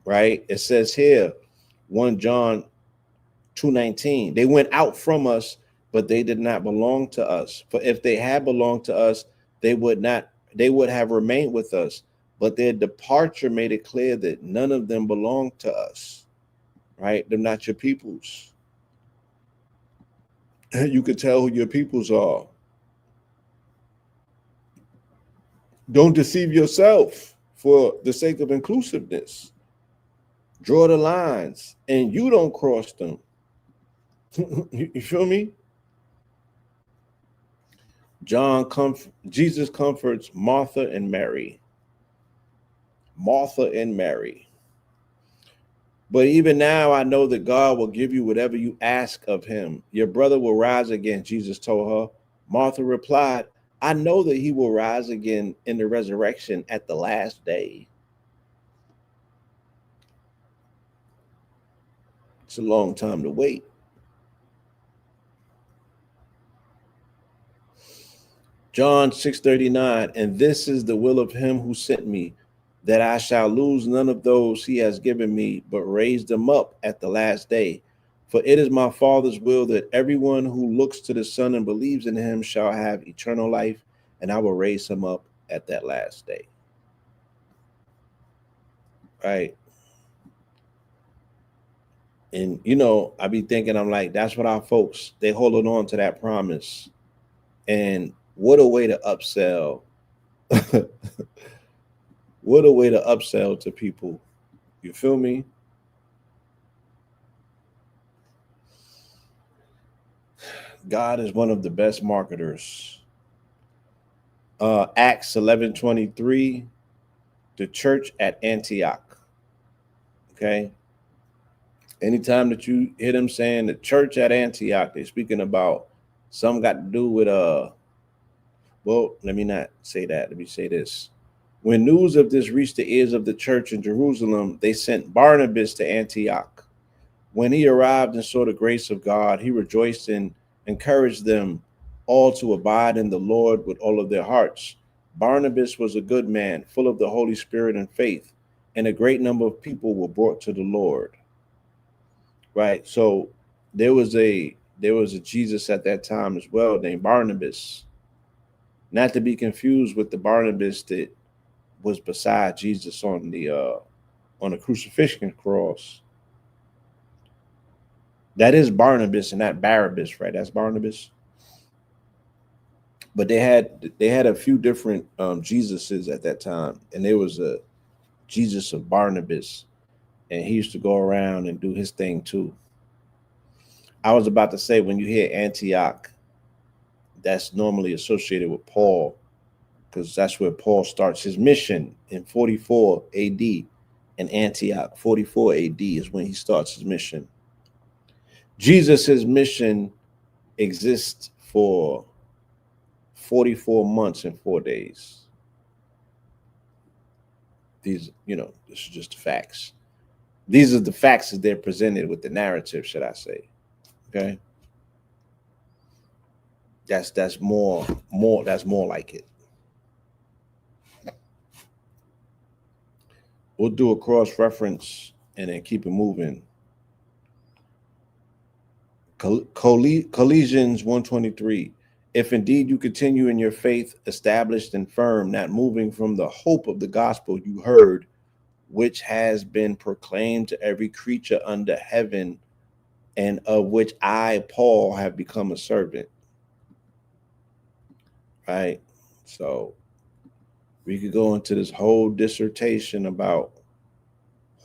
right? It says here, 1 John 2:19, they went out from us, but they did not belong to us. For if they had belonged to us, they would have remained with us. But their departure made it clear that none of them belonged to us, right? They're not your peoples. You could tell who your peoples are. Don't deceive yourself for the sake of inclusiveness. Draw the lines and you don't cross them. You feel me? Jesus comforts Martha and Mary. Martha and Mary. But even now, I know that God will give you whatever you ask of him. Your brother will rise again, Jesus told her. Martha replied, I know that he will rise again in the resurrection at the last day. It's a long time to wait. John 6:39, and this is the will of him who sent me, that I shall lose none of those he has given me, but raise them up at the last day. For it is my Father's will that everyone who looks to the Son and believes in him shall have eternal life, and I will raise him up at that last day. Right. And I be thinking, I'm like, that's what our folks, they holding on to that promise. And what a way to upsell What a way to upsell to people. You feel me? God is one of the best marketers. Acts 11:23, the church at Antioch. Okay. Anytime that you hear them saying the church at Antioch, they're speaking about something got to do with well, let me not say that. Let me say this. When news of this reached the ears of the church in Jerusalem, they sent Barnabas to Antioch. When he arrived and saw the grace of God, he rejoiced and encouraged them all to abide in the Lord with all of their hearts. Barnabas was a good man, full of the Holy Spirit and faith, and a great number of people were brought to the Lord. Right? So there was a Jesus at that time as well named Barnabas, not to be confused with the Barnabas that was beside Jesus on the crucifixion cross. That is Barnabas and not Barabbas, right? That's Barnabas. But they had a few different Jesuses at that time, and there was a Jesus of Barnabas, and he used to go around and do his thing too. I was about to say when you hear Antioch, that's normally associated with Paul, because that's where Paul starts his mission in 44 AD. In Antioch, 44 AD is when he starts his mission. Jesus' mission exists for 44 months and 4 days. This is just the facts. These are the facts as they're presented with the narrative, should I say. Okay. That's more like it. We'll do a cross reference and then keep it moving. Colossians 1:23. If indeed you continue in your faith, established and firm, not moving from the hope of the gospel you heard, which has been proclaimed to every creature under heaven, and of which I, Paul, have become a servant. Right? So we could go into this whole dissertation about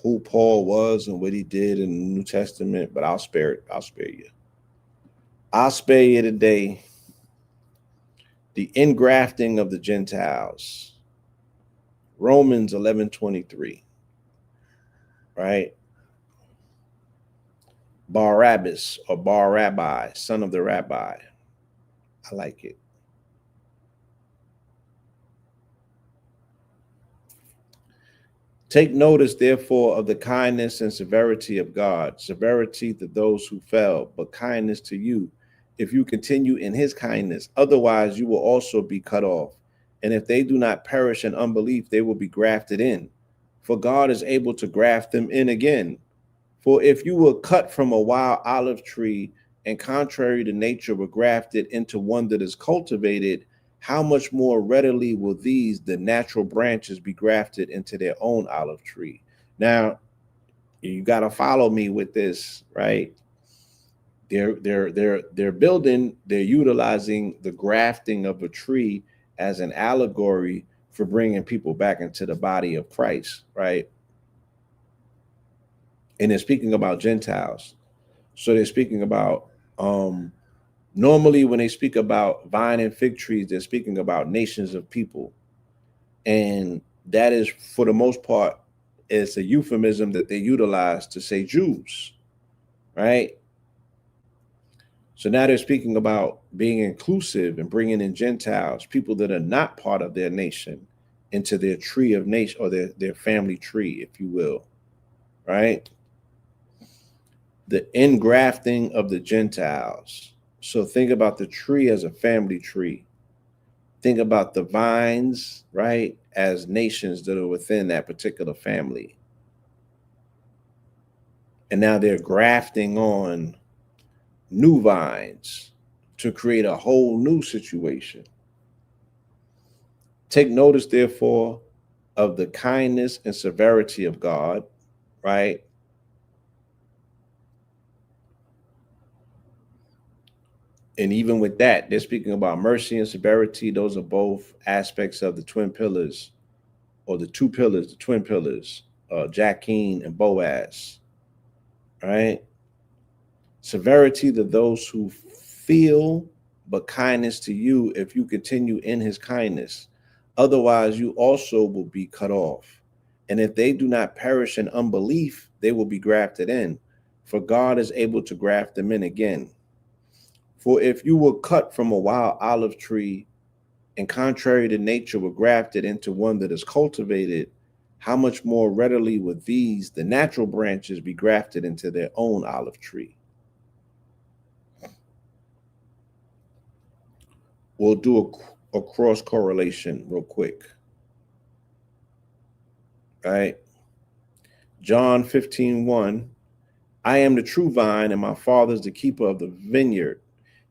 who Paul was and what he did in the New Testament, but I'll spare it. I'll spare you. I'll spare you today. The ingrafting of the Gentiles. Romans 11:23. Right? Barabbas or Bar Rabbi, son of the rabbi. I like it. Take notice, therefore, of the kindness and severity of God, severity to those who fell, but kindness to you, if you continue in his kindness. Otherwise, you will also be cut off. And if they do not perish in unbelief, they will be grafted in. For God is able to graft them in again. For if you were cut from a wild olive tree and contrary to nature were grafted into one that is cultivated, how much more readily will these, the natural branches, be grafted into their own olive tree? Now, you got to follow me with this, right? They're building, they're utilizing the grafting of a tree as an allegory for bringing people back into the body of Christ, right? And they're speaking about Gentiles. So they're speaking about normally when they speak about vine and fig trees, they're speaking about nations of people. And that is, for the most part, it's a euphemism that they utilize to say Jews, right? So now they're speaking about being inclusive and bringing in Gentiles, people that are not part of their nation, into their tree of nation, or their family tree, if you will, right? The ingrafting of the Gentiles. So think about the tree as a family tree. Think about the vines, right, as nations that are within that particular family. And now they're grafting on new vines to create a whole new situation. Take notice, therefore, of the kindness and severity of God, right? And even with that, they're speaking about mercy and severity. Those are both aspects of the twin pillars, or the two pillars, the twin pillars, Jachin and Boaz, right? Severity to those who feel, but kindness to you if you continue in his kindness. Otherwise, you also will be cut off. And if they do not perish in unbelief, they will be grafted in, for God is able to graft them in again. For if you were cut from a wild olive tree and contrary to nature were grafted into one that is cultivated, how much more readily would these, the natural branches, be grafted into their own olive tree? We'll do a cross correlation real quick. Right? John 15:1. I am the true vine, and my Father is the keeper of the vineyard.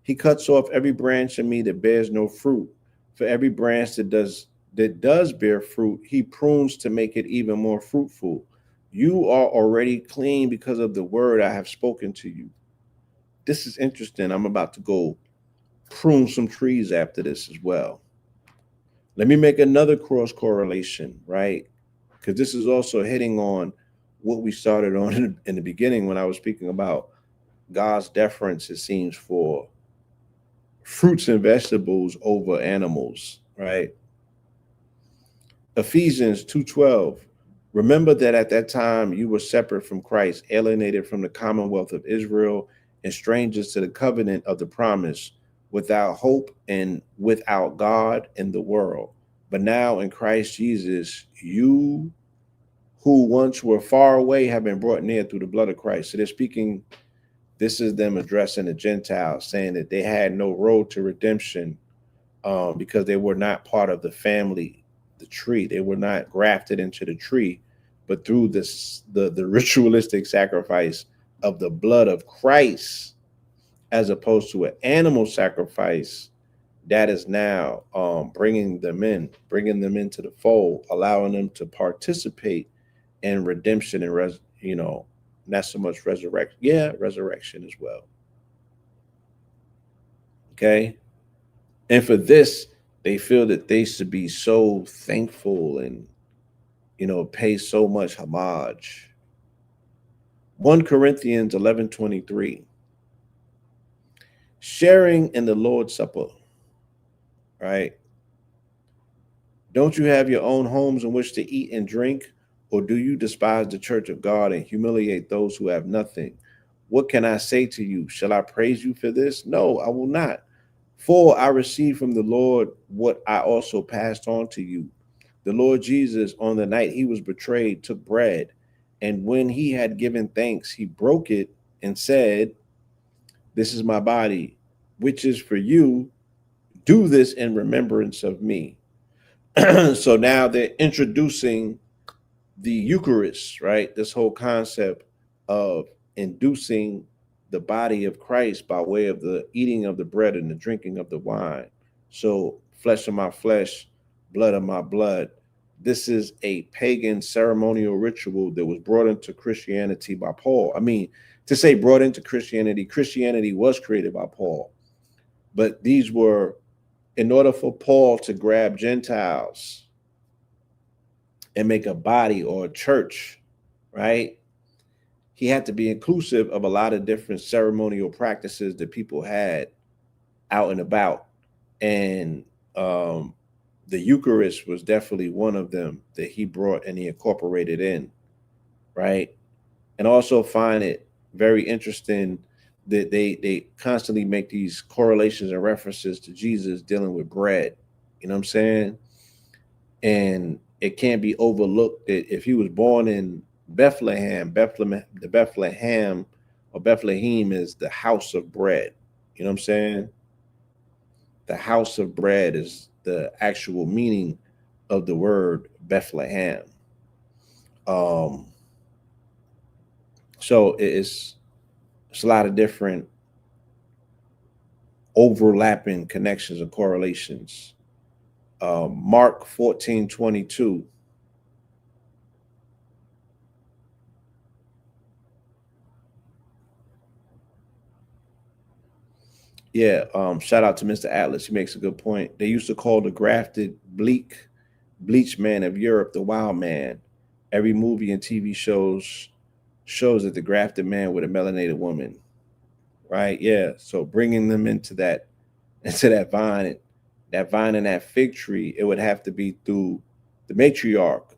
He cuts off every branch in me that bears no fruit. For every branch that does bear fruit, he prunes to make it even more fruitful. You are already clean because of the word I have spoken to you. This is interesting. I'm about to go prune some trees after this as well. Let me make another cross correlation, right? Because this is also hitting on what we started on in the beginning when I was speaking about God's deference, it seems, for fruits and vegetables over animals, right? Ephesians 2:12. Remember that at that time you were separate from Christ, alienated from the commonwealth of Israel, and strangers to the covenant of the promise, without hope and without God in the world. But now in Christ Jesus, you who once were far away have been brought near through the blood of Christ. So they're speaking, this is them addressing the Gentiles, saying that they had no road to redemption, because they were not part of the family, the tree. They were not grafted into the tree, but through the ritualistic sacrifice of the blood of Christ, as opposed to an animal sacrifice that is now bringing them into the fold, allowing them to participate in redemption and not so much resurrection. Yeah, resurrection as well. Okay. And for this, they feel that they should be so thankful and, pay so much homage. 1 Corinthians 11:23, sharing in the Lord's Supper, right? Don't you have your own homes in which to eat and drink? Or do you despise the church of God and humiliate those who have nothing? What can I say to you? Shall I praise you for this? No, I will not. For I received from the Lord what I also passed on to you. The Lord Jesus, on the night he was betrayed, took bread, and when he had given thanks, he broke it and said, this is my body, which is for you. Do this in remembrance of me. So now they're introducing the Eucharist, right? This whole concept of inducing the body of Christ by way of the eating of the bread and the drinking of the wine. So, flesh of my flesh, blood of my blood. This is a pagan ceremonial ritual that was brought into Christianity by Paul. I mean, to say brought into Christianity, Christianity was created by Paul, but these were, in order for Paul to grab Gentiles and make a body or a church, right? He had to be inclusive of a lot of different ceremonial practices that people had out and about. And the Eucharist was definitely one of them that he brought and he incorporated in, right? And also find it very interesting that they constantly make these correlations and references to Jesus dealing with bread. You know what I'm saying? And it can't be overlooked that if he was born in the Bethlehem or Bethlehem is the house of bread. You know what I'm saying? The house of bread is the actual meaning of the word Bethlehem. Um, so it's a lot of different overlapping connections and correlations. Mark 14:22. Yeah, shout out to Mr. Atlas. He makes a good point. They used to call the grafted bleach man of Europe the wild man. Every movie and TV shows that the grafted man with a melanated woman, right? Yeah. So bringing them into that vine and that fig tree, it would have to be through the matriarch.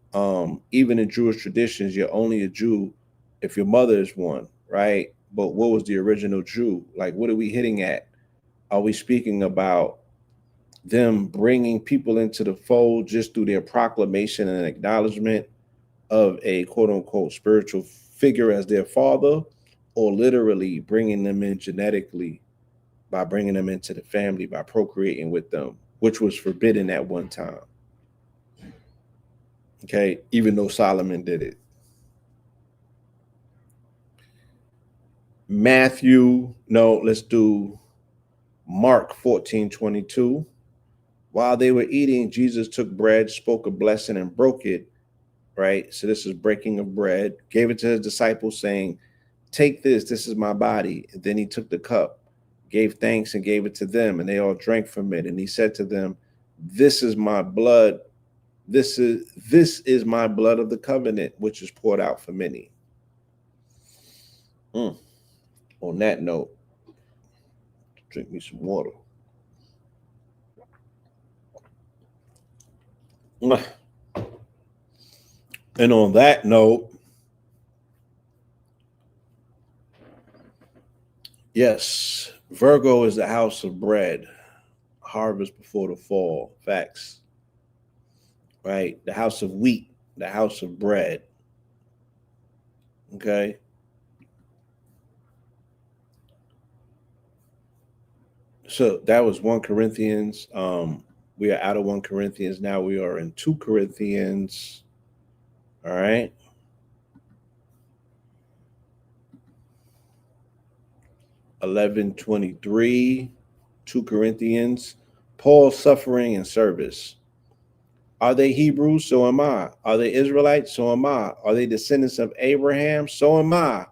Even in Jewish traditions, you're only a Jew if your mother is one, right? But what was the original Jew? Like, what are we hitting at? Are we speaking about them bringing people into the fold just through their proclamation and acknowledgement of a quote unquote spiritual figure as their father, or literally bringing them in genetically by bringing them into the family by procreating with them, which was forbidden at one time? Okay, even though Solomon did it. Matthew, no, let's do Mark 14:22. While they were eating, Jesus took bread, spoke a blessing, and broke it, right? So this is breaking of bread, gave it to his disciples, saying, "Take this, this is my body." And then he took the cup, gave thanks, and gave it to them, and they all drank from it. And he said to them, "This is my blood. This is my blood of the covenant, which is poured out for many." Mm. On that note, drink me some water. And on that note, yes, Virgo is the house of bread, harvest before the fall. Facts, right? The house of wheat, the house of bread. Okay. So that was 1 Corinthians. We are out of 1 Corinthians. Now we are in 2 Corinthians. All right. 11:23. 2 Corinthians. Paul's suffering and service. Are they Hebrews? So am I. Are they Israelites? So am I. Are they descendants of Abraham? So am I.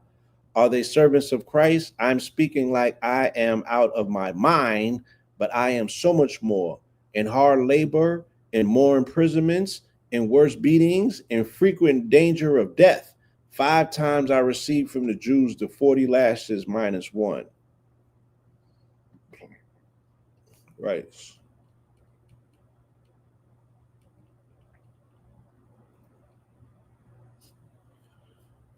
Are they servants of Christ? I'm speaking like I am out of my mind, but I am so much more. In hard labor, in more imprisonments, in worse beatings, in frequent danger of death. 5 times I received from the Jews the 40 lashes minus one. Right.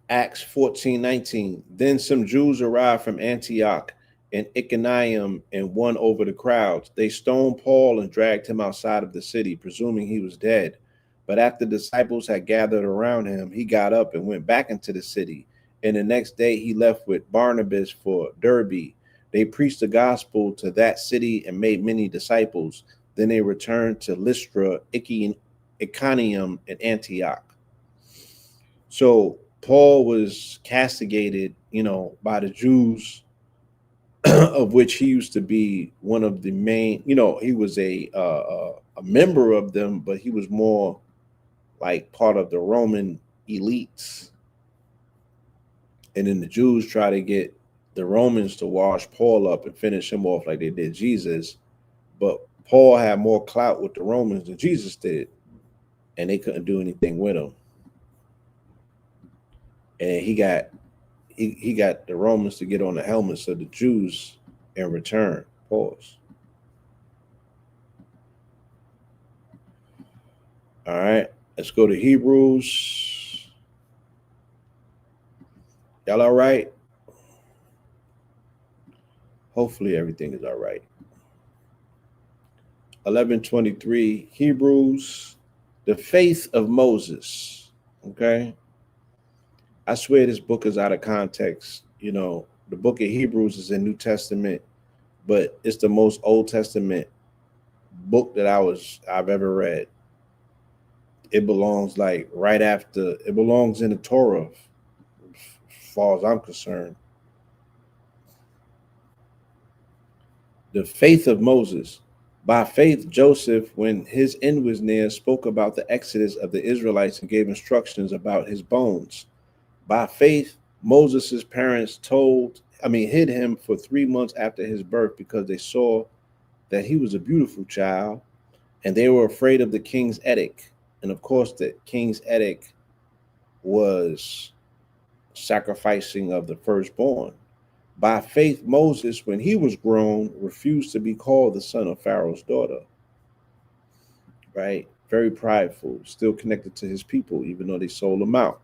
Acts 14:19. Then some Jews arrived from Antioch and Iconium and won over the crowds. They stoned Paul and dragged him outside of the city, presuming he was dead. But after the disciples had gathered around him, he got up and went back into the city. And the next day he left with Barnabas for Derbe. They preached the gospel to that city and made many disciples. Then they returned to Lystra, Iconium, and Antioch. So Paul was castigated, by the Jews, of which he used to be one of the main. He was a member of them, but he was more like part of the Roman elites. And then the Jews try to get the Romans to wash Paul up and finish him off like they did Jesus. But Paul had more clout with the Romans than Jesus did, and they couldn't do anything with him. And he got the Romans to get on the helmets of the Jews in return. Pause. All right, let's go to Hebrews. Y'all all right? Hopefully everything is all right. 11:23 Hebrews, the faith of Moses. Okay, I swear this book is out of context. The book of Hebrews is in New Testament, but it's the most Old Testament book that I've ever read. It belongs like right after, it belongs in the Torah, as far as I'm concerned. The faith of Moses. By faith, Joseph, when his end was near, spoke about the exodus of the Israelites and gave instructions about his bones. By faith, Moses' parents told hid him for 3 months after his birth because they saw that he was a beautiful child, and they were afraid of the king's edict. And of course, the king's edict was sacrificing of the firstborn. By faith, Moses, when he was grown, refused to be called the son of Pharaoh's daughter, right? Very prideful, still connected to his people, even though they sold him out.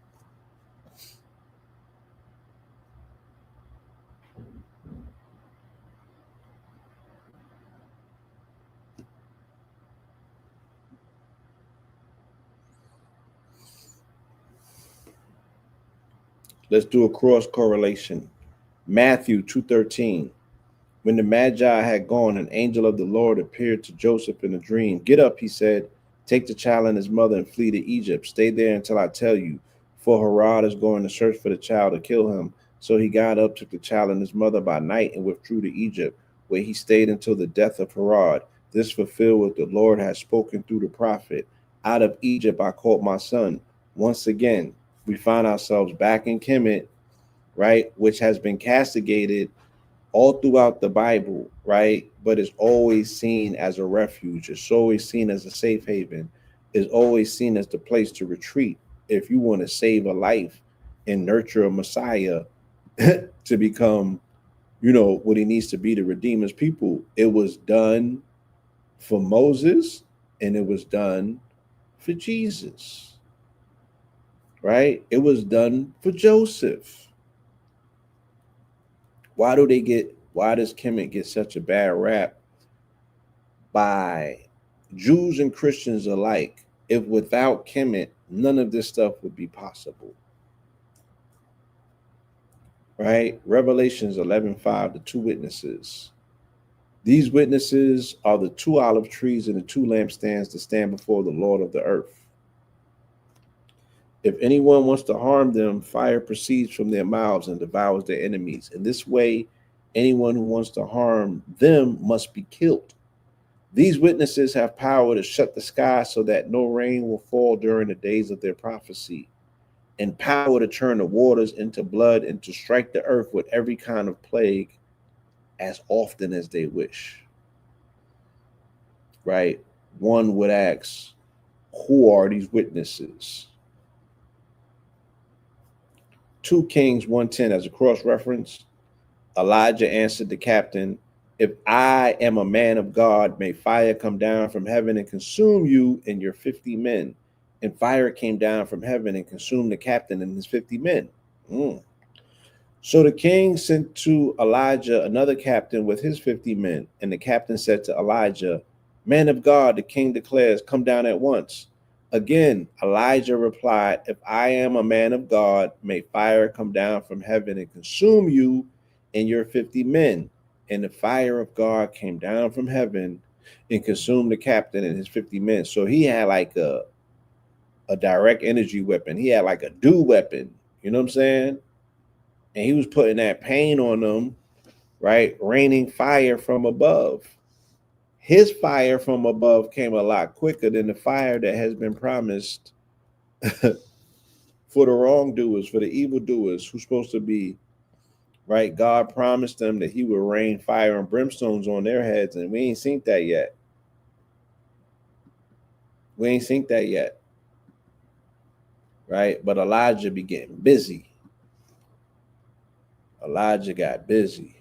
Let's do a cross correlation. Matthew 2:13. When the Magi had gone, an angel of the Lord appeared to Joseph in a dream. Get up, he said. Take the child and his mother and flee to Egypt. Stay there until I tell you, for Herod is going to search for the child to kill him. So he got up, took the child and his mother by night, and withdrew to Egypt, where he stayed until the death of Herod. This fulfilled what the Lord had spoken through the prophet. Out of Egypt I called my son. Once again, we find ourselves back in Kemet, right, which has been castigated all throughout the Bible, right? But it's always seen as a refuge. It's always seen as a safe haven. It's always seen as the place to retreat if you want to save a life and nurture a Messiah to become, what he needs to be to redeem his people. It was done for Moses and it was done for Jesus, right? It was done for Joseph. Why does Kemet get such a bad rap by Jews and Christians alike? If without Kemet, none of this stuff would be possible. Right? Revelations 11:5, the two witnesses. These witnesses are the two olive trees and the two lampstands that stand before the Lord of the earth. If anyone wants to harm them, fire proceeds from their mouths and devours their enemies. In this way, anyone who wants to harm them must be killed. These witnesses have power to shut the sky so that no rain will fall during the days of their prophecy, and power to turn the waters into blood and to strike the earth with every kind of plague as often as they wish. Right? One would ask, who are these witnesses? 2 Kings 1:10 as a cross reference. Elijah answered the captain, if I am a man of God, may fire come down from heaven and consume you and your 50 men. And fire came down from heaven and consumed the captain and his 50 men. So the king sent to Elijah another captain with his 50 men. And the captain said to Elijah, man of God, the king declares, come down at once. Again, Elijah replied, if I am a man of God, may fire come down from heaven and consume you and your 50 men. And the fire of God came down from heaven and consumed the captain and his 50 men. So he had like a direct energy weapon. He had like a dew weapon. You know what I'm saying? And he was putting that pain on them, right? Raining fire from above. His fire from above came a lot quicker than the fire that has been promised for the wrongdoers, for the evildoers, who's supposed to be, right? God promised them that he would rain fire and brimstones on their heads, and we ain't seen that yet. We ain't seen that yet, right? But Elijah be getting busy. Elijah got busy,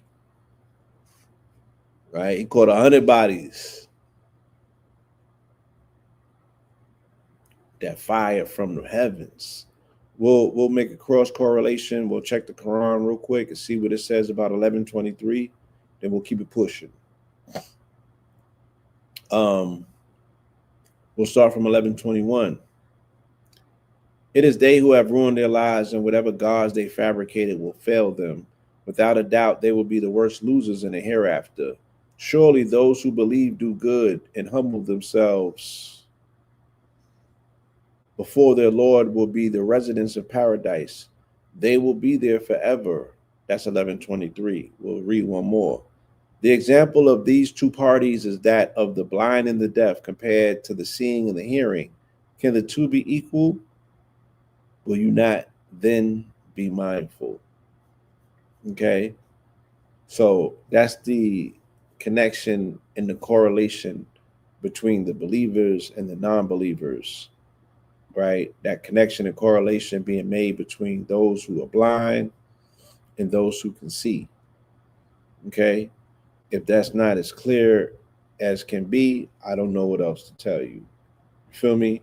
right? He caught 100 bodies. That fire from the heavens. We'll make a cross correlation. We'll check the Quran real quick and see what it says about 11:23. Then we'll keep it pushing. We'll start from 11:21. It is they who have ruined their lives, and whatever gods they fabricated will fail them. Without a doubt, they will be the worst losers in the hereafter. Surely those who believe do good and humble themselves before their Lord will be the residents of paradise. They will be there forever. That's 11:23. We'll read one more. The example of these two parties is that of the blind and the deaf compared to the seeing and the hearing. Can the two be equal? Will you not then be mindful? Okay. So that's the connection and the correlation between the believers and the non-believers, right? That connection and correlation being made between those who are blind and those who can see. Okay. If that's not as clear as can be, I don't know what else to tell you. You feel me?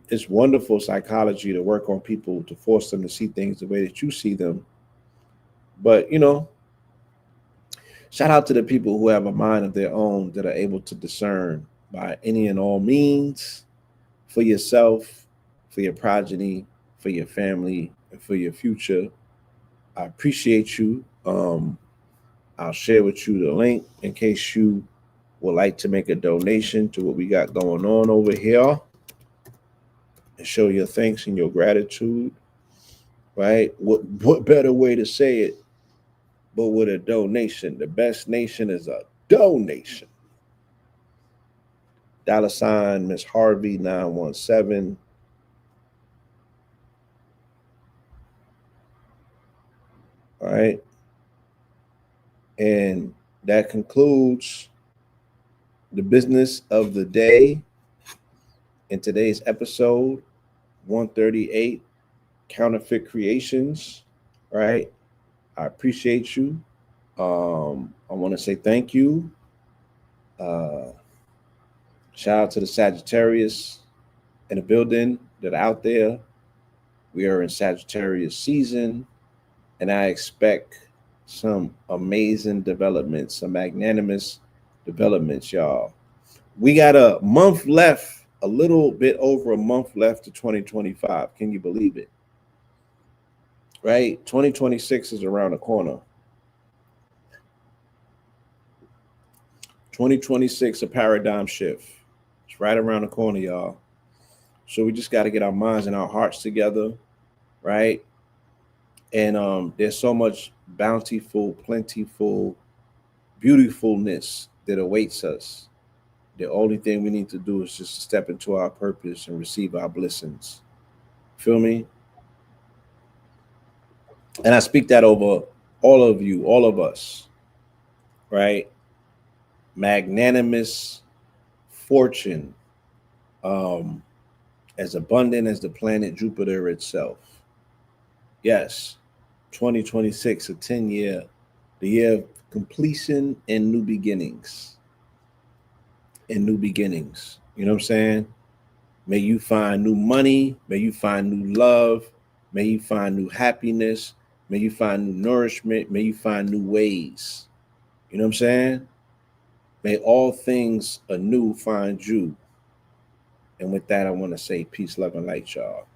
It's wonderful psychology to work on people to force them to see things the way that you see them. But, shout out to the people who have a mind of their own that are able to discern by any and all means for yourself, for your progeny, for your family, and for your future. I appreciate you. I'll share with you the link in case you would like to make a donation to what we got going on over here and show your thanks and your gratitude, right? What better way to say it but with a donation? The best nation is a donation. $ Miss Harvey 917. All right. And that concludes the business of the day in today's episode 138, Counterfeit Creations. Right. I appreciate you. I want to say thank you. Shout out to the Sagittarius in the building that are out there. We are in Sagittarius season, and I expect some amazing developments, some magnanimous developments, y'all. We got a month left, a little bit over a month left to 2025. Can you believe it? Right? 2026 is around the corner. 2026, a paradigm shift. It's right around the corner, y'all. So we just got to get our minds and our hearts together, right? And there's so much bountiful, plentiful, beautifulness that awaits us. The only thing we need to do is just step into our purpose and receive our blessings. Feel me? And I speak that over all of you, all of us, right? Magnanimous fortune, as abundant as the planet Jupiter itself. Yes, 2026, a 10-year, the year of completion and new beginnings. And new beginnings. You know what I'm saying? May you find new money. May you find new love. May you find new happiness. May you find new nourishment. May you find new ways. You know what I'm saying? May all things anew find you. And with that, I want to say peace, love, and light, y'all.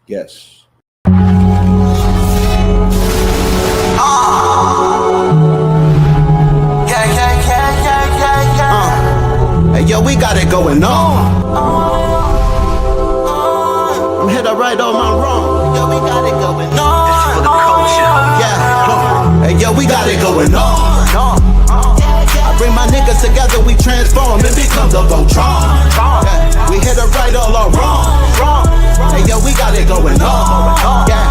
Yes. Hey, yo, we got it going on. I'm hit up right on my wrong. Yo, we got it going on. This for the culture. Yeah. Hey, yo, we got it going on. I bring my niggas together, we transform and become the Voltron. Yeah. We hit it right all our wrong. Hey, yo, we got it going on. Yeah.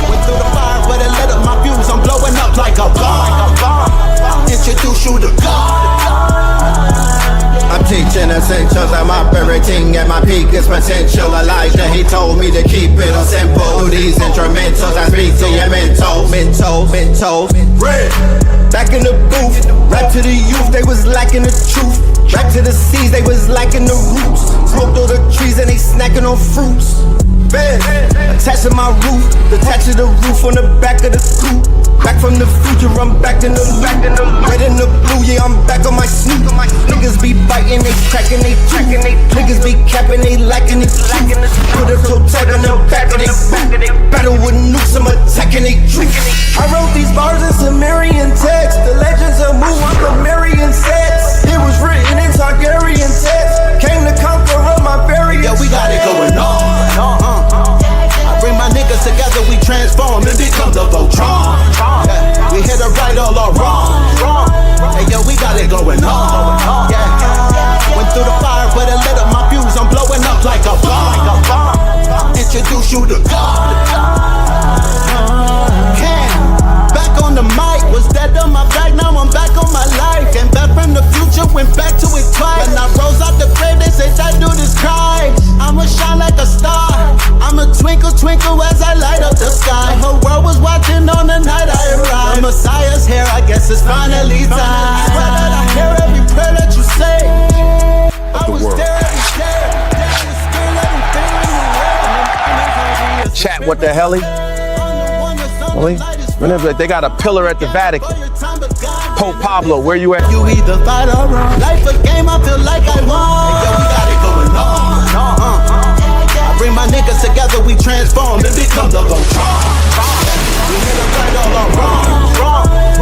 Went through the fire, but it lit up my views. I'm blowing up like a bomb. Introduce you to God. I'm teaching essentials, I'm operating at my peakest potential. Elijah, he told me to keep it all simple. Through these instrumentals, I speak to your mental. Red. Back in the booth, rap to the youth, they was lacking the truth. Back to the seas, they was lacking the roots. Smoked all the trees and they snacking on fruits. Bed, attached to my roof, detached to the roof on the back of the coupe. Back from the future, I'm back in the red and the blue, yeah, I'm back on my snoot. Niggas be biting, they cracking, they tracking, niggas be capping, they lacking it. Put a toe tag on the back of they boot. Battle with nukes, I'm attacking they troops. I wrote these bars in Sumerian text. The legends of Mu, I'm the Marian sets. It was written in Targaryen text. Came to conquer all my variants. Yeah, we got it going on. I bring my niggas together, we transform and become the Voltron. Yeah. We hit it right all our wrong. Hey, yo, we got it going on. Yeah. Went through the fire, but it lit up my views. I'm blowing up like a bomb. Introduce you to God. what the hell? They got a pillar at the Vatican. Pope Pablo, where you at? You either fight or run. Life a game, I feel like I won. Yo, we got it going on. I bring my niggas together, we transform and become the Voltron. We hit a right all our wrong.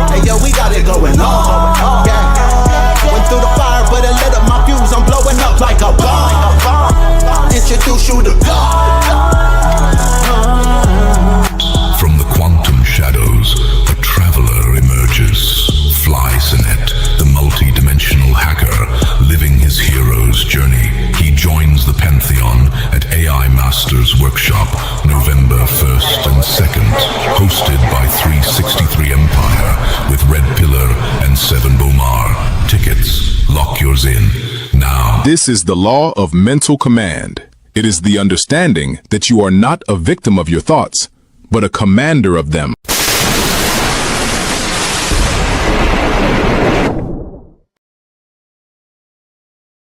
Hey yo, we got it going on. Yeah. Went through the fire, but it lit up my fuse. I'm blowing up like a bomb. Introduce you to God. From the quantum shadows, a traveler emerges. Fly Sinet, the multi-dimensional hacker, living his hero's journey. He joins the Pantheon at AI Masters Workshop, November 1st and 2nd, hosted by 363 Empire with Red Pillar and Seven Bomar. Tickets, lock yours in now. This is the law of mental command. It is the understanding that you are not a victim of your thoughts, but a commander of them.